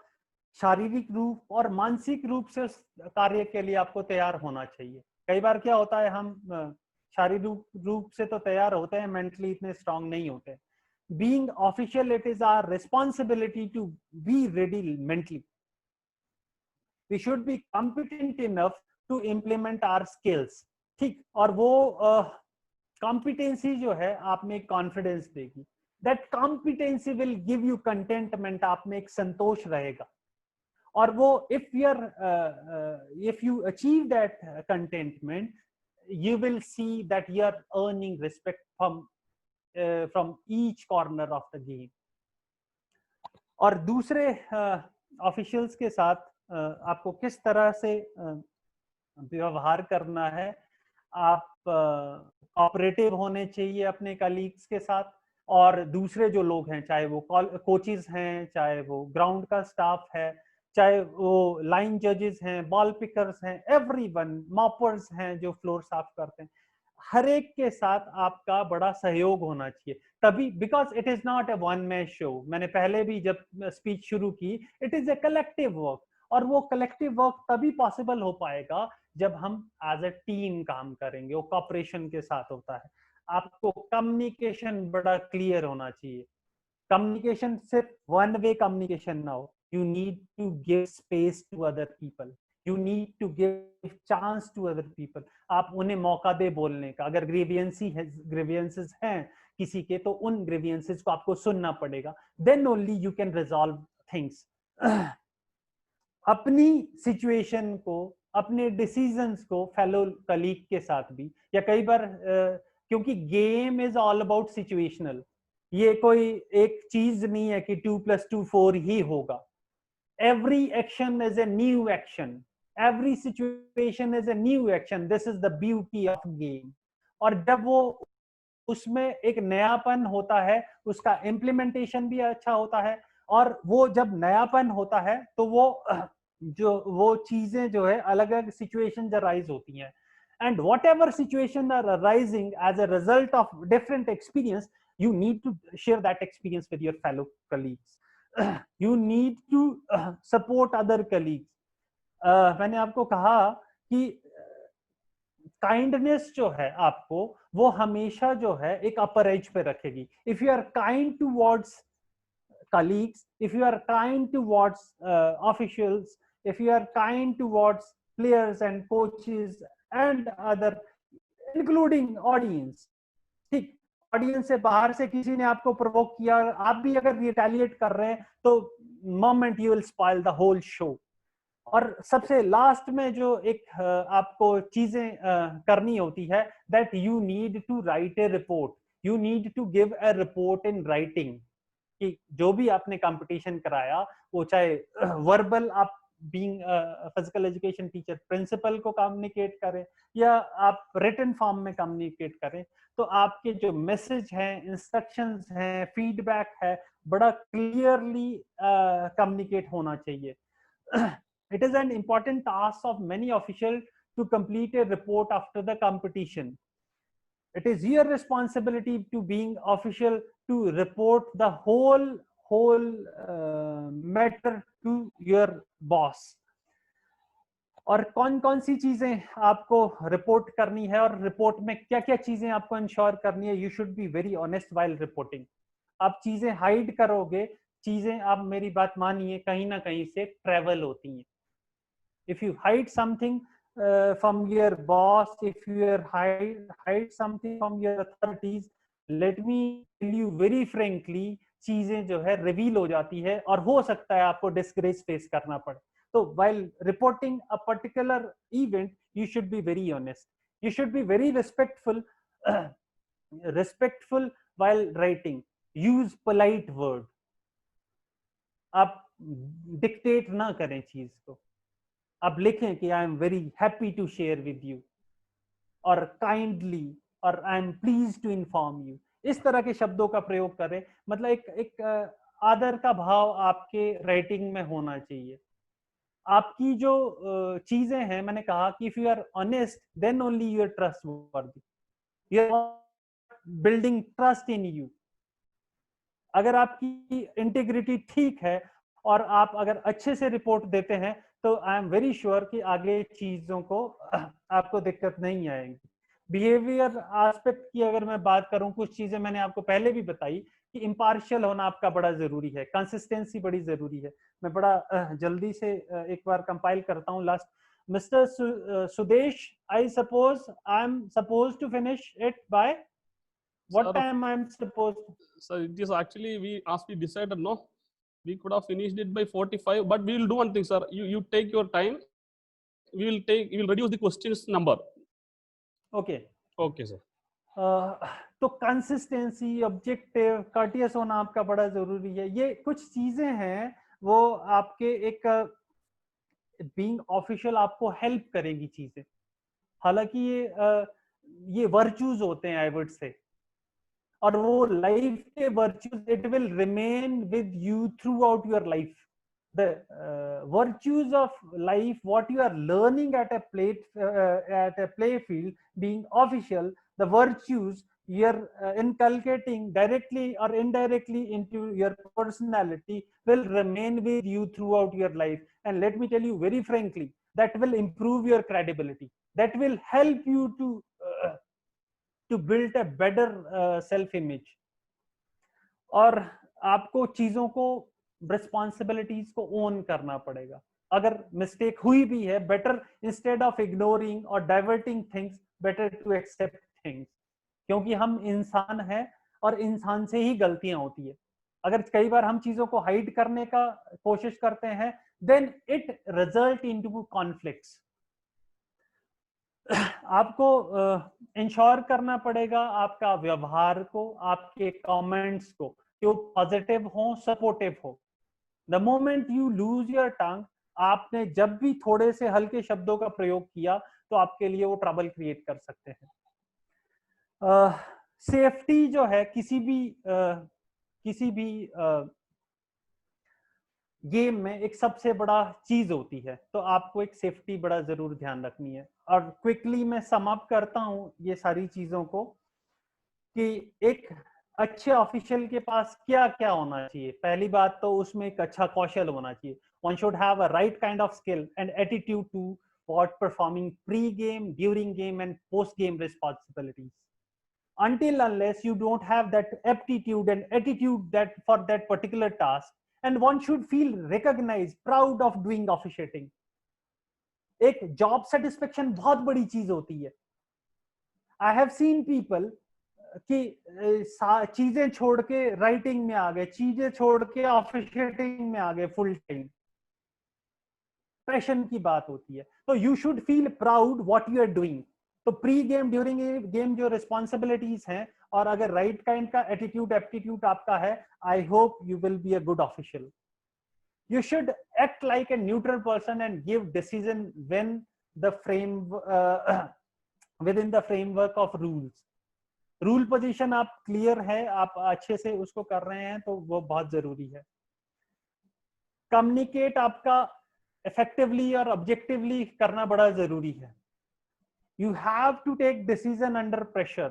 शारीरिक रूप और मानसिक रूप से उस कार्य के लिए आपको तैयार होना चाहिए. कई बार क्या होता है, हम शारीरिक रूप से तो तैयार होते हैं, मेंटली इतने स्ट्रांग नहीं होते. Being official, it is our responsibility to be ready mentally. We should be competent enough to implement our skills. ठीक, और वो competency जो है आप में एक confidence देगी. That competency will give you contentment. आप में एक संतोष रहेगा. और वो if you achieve that contentment, you will see that you are earning respect from each corner of the game. और दूसरे ऑफिशियल्स के साथ आपको किस तरह से व्यवहार करना है. आप कोऑपरेटिव होने चाहिए अपने कलीग्स के साथ, और दूसरे जो लोग हैं, चाहे वो कोचेस हैं, चाहे वो ग्राउंड का स्टाफ है, चाहे वो लाइन जजेस हैं, बॉल पिकर्स हैं, एवरीवन, मॉपर्स हैं जो फ्लोर साफ करते हैं, हर एक के साथ आपका बड़ा सहयोग होना चाहिए. तभी, because it is not a one man show. मैंने पहले भी जब स्पीच शुरू की, it is a collective work, और वो कलेक्टिव वर्क तभी पॉसिबल हो पाएगा जब हम एज अ टीम काम करेंगे. वो कॉपरेशन के साथ होता है. आपको कम्युनिकेशन बड़ा क्लियर होना चाहिए. कम्युनिकेशन सिर्फ वन वे कम्युनिकेशन ना हो. You need to give space to other people. You need to give chance to other people. आप उन्हें मौका दे बोलने का. अगर grievances हैं किसी के, तो उन grievances को आपको सुनना पड़ेगा. Then only you can resolve things. अपनी सिचुएशन को, अपने डिसीजंस को फेलो कलीग के साथ भी, या कई बार क्योंकि game is all about situational. ये कोई एक चीज नहीं है कि 2+2 4 ही होगा। Every action is a new action, every situation is a new action, this is the beauty of game. और जब वो उसमें एक नयापन होता है, उसका इम्प्लीमेंटेशन भी अच्छा होता है, और वो जब नयापन होता है तो वो चीजें जो है अलग अलग सिचुएशन अराइज होती हैं, and whatever situation are arising as a result of different experience, you need to share that experience with your fellow colleagues. You need to support other colleagues. मैंने आपको कहा कि काइंडनेस जो है आपको वो हमेशा जो है एक अपर एज पे रखेगी। If you are kind towards colleagues, if you are kind towards officials, if you are kind towards players and coaches and other including audience, ठीक, ऑडियंस से बाहर से किसी ने आपको प्रोवोक किया, आप भी अगर रिटेलिएट कर रहे हैं तो moment you will spoil the whole show. और सबसे लास्ट में जो एक आपको चीजें करनी होती है, that you need to write a report, you need to give a report in writing, कि जो भी आपने कंपटीशन कराया, वो चाहे वर्बल आप being physical education teacher principal को कम्युनिकेट करें या आप रिटन फॉर्म में कम्युनिकेट करें, तो आपके जो मैसेज हैं, इंस्ट्रक्शंस हैं, फीडबैक है, बड़ा क्लियरली कम्युनिकेट होना चाहिए। It is an important task of many officials to complete a report after the competition. It is your responsibility to being official to report the whole matter to your boss. और कौन कौन सी चीजें आपको report करनी है और report में क्या क्या चीजें आपको इंश्योर करनी है। You should be very honest while reporting. आप चीजें हाइड करोगे, चीजें, आप मेरी बात मानिए, कहीं ना कहीं से ट्रेवल होती हैं। If you hide something from your boss, if you are hide something from your authorities, let me tell you very frankly, चीजें जो है रिवील हो जाती है और हो सकता है आपको डिस्ग्रेस फेस करना पड़े। तो while reporting a particular event, you should be very honest, you should be very respectful, respectful while writing, use polite word, आप डिक्टेट ना करें चीज को, आप लिखें कि I am very happy to share with you, और काइंडली, और I am please to inform you, इस तरह के शब्दों का प्रयोग करें। मतलब एक आदर का भाव आपके राइटिंग में होना चाहिए। आपकी जो चीजें हैं, मैंने कहा कि if you are honest then only you are trustworthy, you are building trust in you. अगर आपकी इंटीग्रिटी ठीक है और आप अगर अच्छे से रिपोर्ट देते हैं, तो आई एम वेरी श्योर कि आगे चीजों को आपको दिक्कत नहीं आएगी। बिहेवियर एस्पेक्ट की अगर मैं बात करूं, कुछ चीजें मैंने आपको पहले भी बताई कि इम्पार्शियल होना आपका बड़ा जरूरी है, कंसिस्टेंसी बड़ी जरूरी है। मैं बड़ा जल्दी से एक बार कंपाइल करता हूं last. Mister Sudesh, I suppose I am suppose to finish it by what Sir, time I'm supposed to? So it is actually, we decided, no, we could have finished it by 45, but we will do one thing, sir. You take your time. We will reduce the questions number. Okay. Okay, sir. तो consistency, objective, courteous होना आपका बड़ा जरूरी है। ये कुछ चीजें हैं वो आपके एक बीइंग ऑफिशियल आपको हेल्प करेंगी चीजें। हालांकि ये वर्च्यूज होते हैं, आई वुड से, और वो लाइफ के virtues, it will remain with you through out your life. The virtues of life, what you are learning at a play field, being official, the virtues you are inculcating directly or indirectly into your personality will remain with you throughout your life. And let me tell you very frankly, that will improve your credibility, that will help you to build a better self image. और आपको चीजों को, responsibilities को own करना पड़ेगा। अगर mistake हुई भी है, बेटर इंस्टेड ऑफ इग्नोरिंग और diverting things, better to accept things, क्योंकि हम इंसान हैं और इंसान से ही गलतियां होती है। अगर कई बार हम चीजों को हाइड करने का कोशिश करते हैं, then it result into conflicts. आपको इंश्योर करना पड़ेगा आपका व्यवहार को, आपके कमेंट्स को, कि वो पॉजिटिव हो, सपोर्टिव हो। The moment you lose your tongue, आपने जब भी थोड़े से हल्के शब्दों का प्रयोग किया तो आपके लिए वो ट्रबल क्रिएट कर सकते हैं। सेफ्टी जो है किसी भी गेम में एक सबसे बड़ा चीज होती है, तो आपको एक सेफ्टी बड़ा जरूर ध्यान रखनी है। और क्विकली मैं सम अप करता हूं ये सारी चीजों को, कि एक अच्छे ऑफिशियल के पास क्या क्या होना चाहिए। पहली बात तो उसमें एक अच्छा कौशल होना चाहिए। One should have a right kind of skill and attitude to what performing pre-game, during game and post-game responsibilities. Until unless you don't have that aptitude and attitude that for that particular task, and one should feel recognized, proud of doing officiating. एक job satisfaction बहुत बड़ी चीज होती है। I have seen people कि चीजें छोड़ के राइटिंग में आ गए, चीजें छोड़ के ऑफिशिएटिंग में आ गए फुल टाइम। पैशन की बात होती है, तो you should feel proud what you are doing. तो प्री गेम, ड्यूरिंग गेम जो रिस्पॉन्सिबिलिटीज हैं, और अगर राइट काइंड का एटीट्यूड, एप्टीट्यूड आपका है, I hope you will be a good official. You should act like a neutral person and give decision when the within the framework of rules. Rule position आप clear है, आप अच्छे से उसको कर रहे हैं, तो वो बहुत जरूरी है। कम्युनिकेट आपका इफेक्टिवली और ऑब्जेक्टिवली करना बड़ा जरूरी है। You have to take decision under pressure.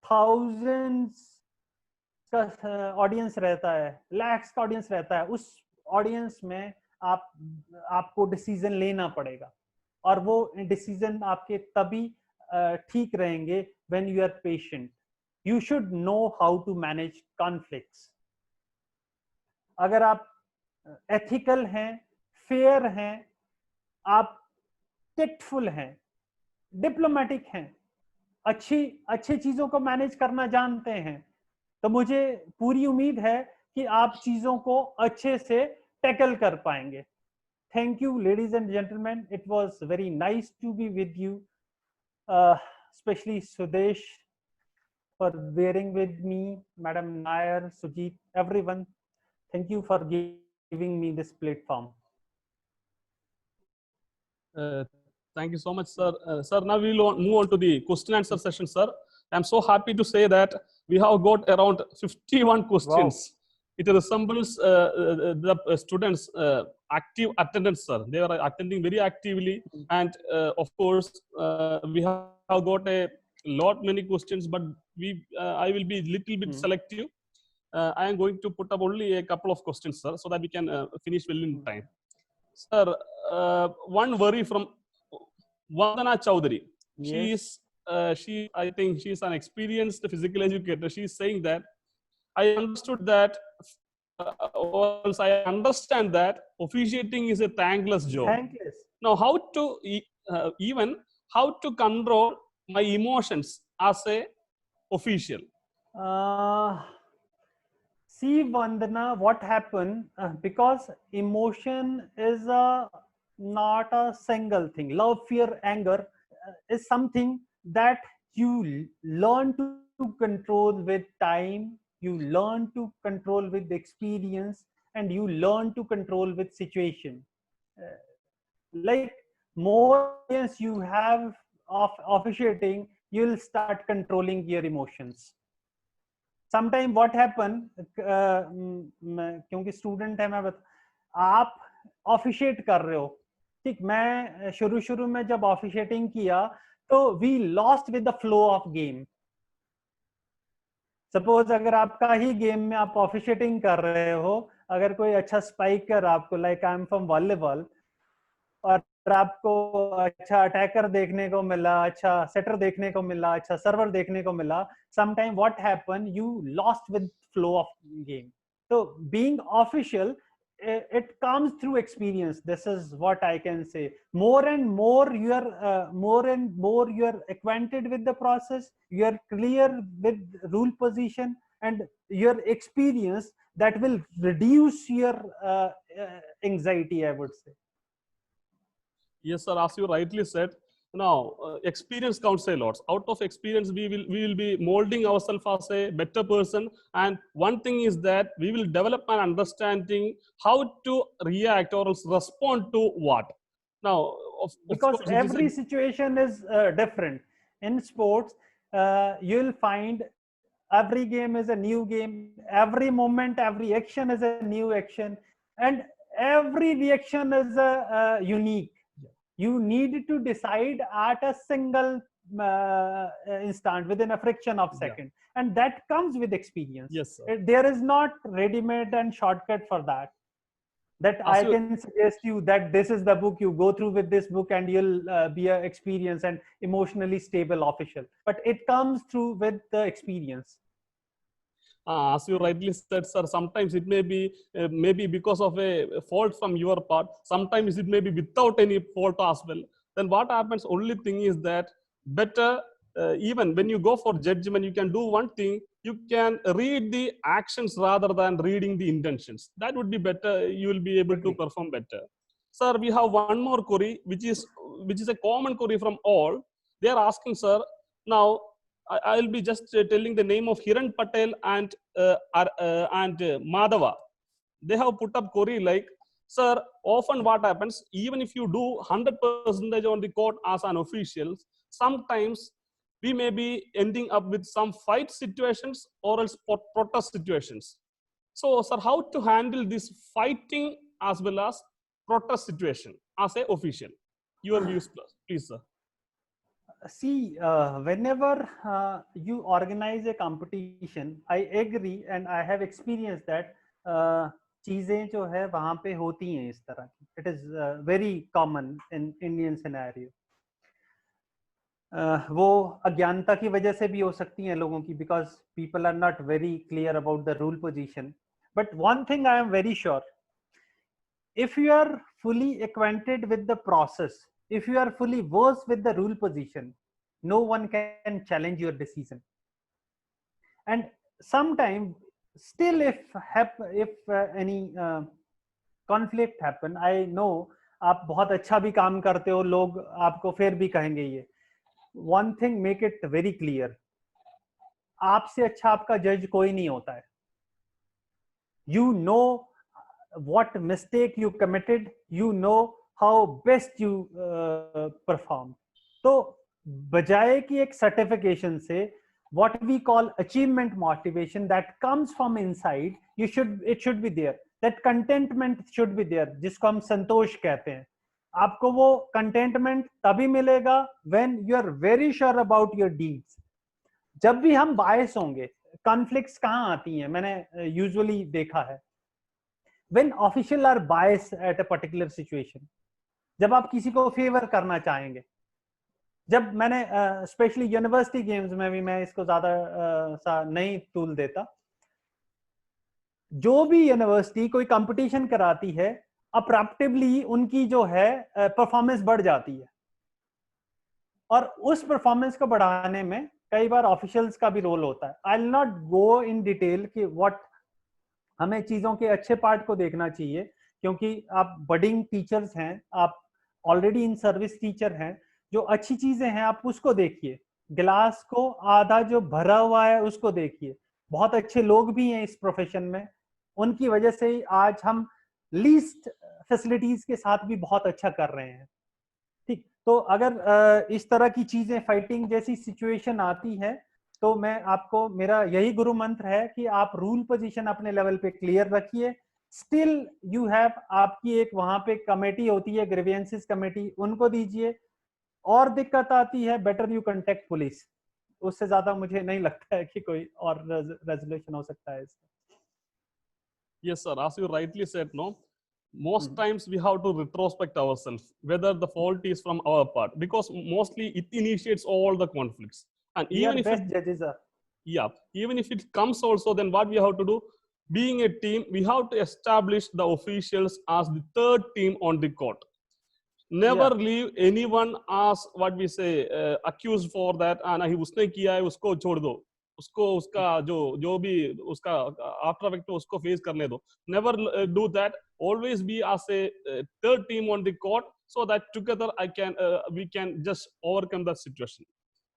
Thousands का ऑडियंस रहता है, लैक्स का ऑडियंस रहता है, उस ऑडियंस में आपको डिसीजन लेना पड़ेगा, और वो डिसीजन आपके तभी ठीक रहेंगे when you are patient. You should know how to manage conflicts. अगर आप एथिकल हैं, फेयर हैं, आप टेक्टफुल हैं, डिप्लोमेटिक हैं, अच्छी चीजों को मैनेज करना जानते हैं, तो मुझे पूरी उम्मीद है कि आप चीजों को अच्छे से टैकल कर पाएंगे। Thank you ladies and gentleman, it was very nice to be with you, specially Sudesh for bearing with me, Madam Nair, Sujit, everyone. Thank you for giving me this platform. Thank you so much, sir. Sir, now we will move on to the question answer session, sir. I'm so happy to say that we have got around 51 questions. Wow. It resembles the students' active attendance, sir. They are attending very actively, and of course, we have got a lot many questions, but I will be little bit selective. I am going to put up only a couple of questions, sir, so that we can finish well in time. Sir, one worry from Vandana Chowdhury. Yes. I think she is an experienced physical educator. She is saying that I understood that, I understand that officiating is a thankless job. Thankless. Now, how to control my emotions as a official? See, Vandana, what happened, because emotion is not a single thing. Love, fear, anger is something that you learn to control with time, you learn to control with experience, and you learn to control with situation. Like more experience you have of officiating, you'll start controlling your emotions. Sometime what happen, क्योंकि student है, मैं आप officiate कर रहे हो, ठीक, मैं शुरू में जब ऑफिशिएटिंग किया तो we lost with the flow of game. Suppose अगर आपका ही गेम में आप ऑफिशिएटिंग कर रहे हो, अगर कोई अच्छा स्पाइकर आपको, like I am from volleyball, और आपको अच्छा अटैकर देखने को मिला, अच्छा सेटर देखने को मिला, अच्छा सर्वर देखने को मिला, sometime what happen, you lost with flow of game. So being official, it comes through experience. This is what I can say. More and more you are acquainted with the process, you are clear with rule position and your experience, that will reduce your anxiety, I would say. Yes, sir. As you rightly said, Now, experience counts a lot. Out of experience, we will be molding ourselves as a better person. And one thing is that we will develop an understanding how to react or else respond to what. Now, of Because course, it is a every situation is different. In sports, you'll find every game is a new game, every moment, every action is a new action, and every reaction is unique. You need to decide at a single instant within a fraction of second, and that comes with experience. Yes, sir. There is not ready-made and shortcut for that. That I can suggest you that this is the book, you go through with this book and you'll be an experienced and emotionally stable official. But it comes through with the experience. As you rightly said, sir, sometimes it may be maybe because of a fault from your part. Sometimes it may be without any fault as well. Then what happens? Only thing is that better, even when you go for judgment, you can do one thing. You can read the actions rather than reading the intentions. That would be better. You will be able to perform better. Sir, we have one more query, which is a common query from all. They are asking, sir, now I'll be just telling the name of Hiran Patel and Madhava. They have put up query like, sir, often what happens, even if you do 100% on the court as an official, sometimes we may be ending up with some fight situations or else protest situations. So, sir, how to handle this fighting as well as protest situation as an official? Your views, please, sir. See, whenever you organize a competition, I agree and I have experienced that चीजें जो है वहां पे होती हैं इस तरह की. It is very common in Indian scenario. वो अज्ञानता की वजह से भी हो सकती हैं लोगों की, because people are not very clear about the rule position. But one thing I am very sure, if you are fully acquainted with the process, if you are fully versed with the rule position, no one can challenge your decision. And sometime still if any conflict happen, I know आप बहुत अच्छा भी काम करते हो, लोग आपको फिर भी कहेंगे ये. One thing, make it very clear, आपसे अच्छा आपका जज कोई नहीं होता है. You know what mistake you committed, you know how best you perform. तो बजाय कि एक certification से, what we call achievement motivation that comes from inside, it should be there. That contentment should be there, जिसको हम संतोष कहते हैं. आपको वो contentment तभी मिलेगा when you are very sure about your deeds. जब भी हम bias होंगे, conflicts कहाँ आती हैं? मैंने usually देखा है. When officials are biased at a particular situation, जब आप किसी को फेवर करना चाहेंगे, जब मैंने स्पेशली यूनिवर्सिटी गेम्स में भी, मैं इसको ज्यादा सा नहीं तूल देता, जो भी यूनिवर्सिटी कोई कंपटीशन कराती है, अप्रैप्टिवली उनकी जो है परफॉर्मेंस बढ़ जाती है, और उस परफॉर्मेंस को बढ़ाने में कई बार ऑफिशियल्स का भी रोल होता है. I will not go in detail कि व्हाट, हमें चीजों के अच्छे पार्ट को देखना चाहिए, क्योंकि आप बडिंग टीचर्स हैं, आप ऑलरेडी इन सर्विस टीचर हैं. जो अच्छी चीजें हैं आप उसको देखिए, गिलास को आधा जो भरा हुआ है उसको देखिए. बहुत अच्छे लोग भी हैं इस प्रोफेशन में, उनकी वजह से आज हम लीस्ट फैसिलिटीज के साथ भी बहुत अच्छा कर रहे हैं. ठीक, तो अगर इस तरह की चीजें, फाइटिंग जैसी सिचुएशन आती है, तो मैं आपको, मेरा यही गुरु मंत्र है कि आप रूल पोजीशन अपने लेवल पे क्लियर रखिए. स्टिल यू हैव, आपकी एक वहां पे कमेटी होती है, ग्रीवेंसेस कमेटी, उनको दीजिए. और दिक्कत आती है, बेटर यू कांटेक्ट पुलिस. उससे ज्यादा मुझे नहीं लगता है कि कोई और रेजोल्यूशन हो सकता है इसका. Yes, sir. As you rightly said, no, most times we have to retrospect ourselves whether the fault is from our part, because mostly it initiates all the conflicts. And even if best judges are. Yeah, even if it comes also, then what we have to do, being a team, we have to establish the officials as the third team on the court. Never leave anyone as what we say accused for that, and he उसने किया है उसको छोड़ दो, उसको उसका जो भी उसका आफ्टर इफेक्ट उसको फेस करने दो. Never do that. Always be as a third team on the court, so that together we can just overcome the situation.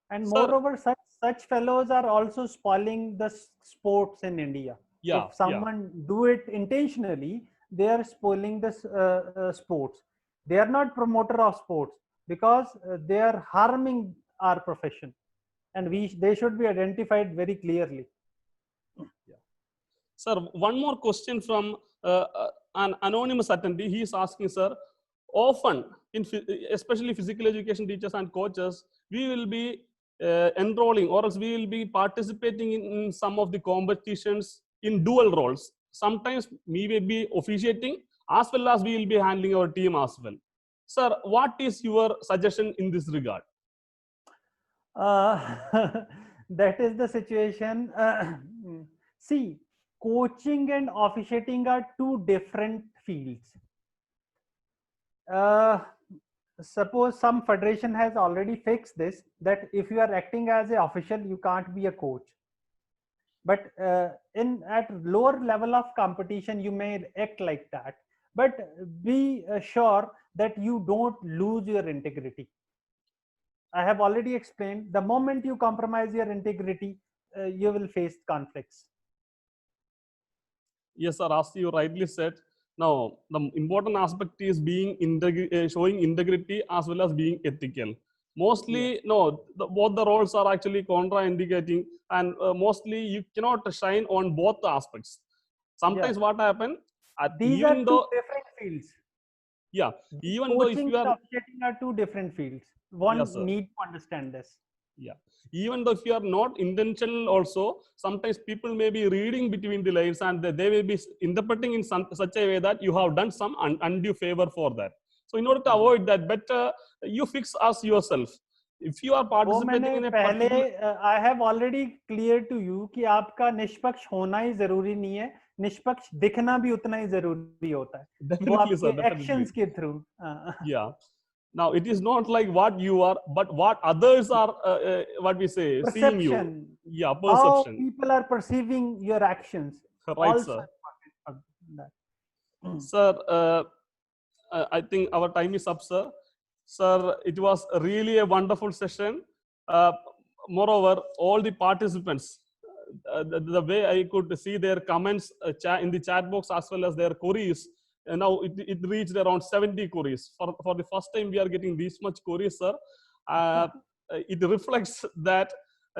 And Sir, moreover, such fellows are also spoiling the sports in India. yeah, If someone do it intentionally, they are spoiling the sports. They are not promoter of sports because they are harming our profession, and they should be identified very clearly. Sir, one more question from an anonymous attendee. He is asking, sir, often, especially physical education teachers and coaches, we will be enrolling, or else we will be participating in some of the competitions in dual roles. Sometimes we may be officiating as well as we will be handling our team as well. Sir, what is your suggestion in this regard? That is the situation. See, coaching and officiating are two different fields. Suppose some federation has already fixed this, that if you are acting as an official, you can't be a coach. But at lower level of competition, you may act like that. But be sure that you don't lose your integrity. I have already explained, the moment you compromise your integrity, you will face conflicts. Yes, sir, as you rightly said, now the important aspect is being showing integrity as well as being ethical. Mostly, no, both the roles are actually contraindicating, and mostly you cannot shine on both the aspects. Sometimes what happens, these are two different fields. Yeah, even coaching though if you are officiating are two different fields. One need to understand this. Yeah, even though if you are not intentional also, sometimes people may be reading between the lines and they will be interpreting in such a way that you have done some undue favor for that. So in order to avoid that, better you fix us yourself. If you are participating in a particular... I have already cleared to you कि आपका निष्पक्ष होना ही जरूरी नहीं है, निष्पक्ष दिखना भी उतना ही जरूरी होता है. Definitely, sir. Actions के through. Yeah. Now it is not like what you are, but what others are. What we say, perception. Seeing you. Yeah, perception. How people are perceiving your actions. Right, also sir. Sir, I think our time is up, sir. Sir, it was really a wonderful session. Moreover, all the participants, the way I could see their comments in the chat box as well as their queries, now it reached around 70 queries. For the first time, we are getting this much queries, sir. It reflects that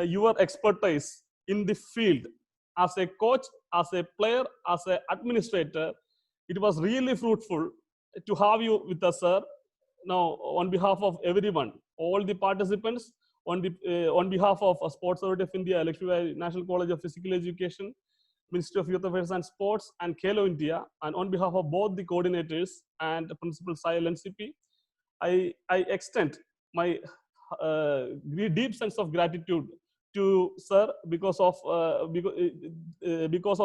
your expertise in the field as a coach, as a player, as an administrator, it was really fruitful to have you with us, sir. Now, on behalf of everyone, all the participants, on behalf of Sports Authority of India, Lakshmi National College of Physical Education, Ministry of Youth Affairs and Sports, and Khelo India, and on behalf of both the coordinators and Principal Sahil NCP, I extend my deep sense of gratitude to sir because of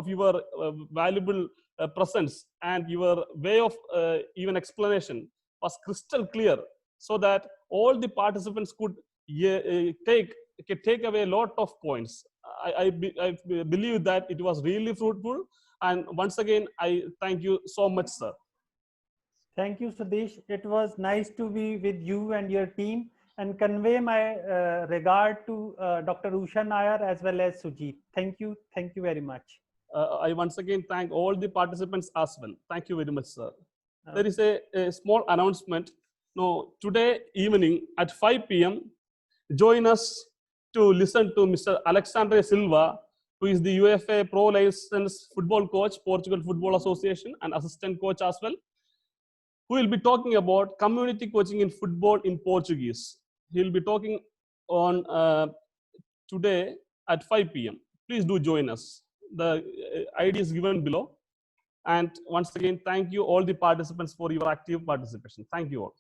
your valuable presence, and your way of even explanation was crystal clear, so that all the participants could take away a lot of points. I believe that it was really fruitful, and once again I thank you so much, sir. Thank you, Sudesh. It was nice to be with you and your team, and convey my regard to Dr. Usha Nair as well as Sujit. Thank you very much. I once again thank all the participants as well. Thank you very much, sir. There is a small announcement. No, today evening at 5 p.m., join us to listen to Mr. Alexandre Silva, who is the UFA Pro Licensed Football Coach, Portugal Football Association, and assistant coach as well, who will be talking about community coaching in football in Portuguese. He will be talking on today at 5 p.m. Please do join us. The ID is given below. And once again, thank you all the participants for your active participation. Thank you all.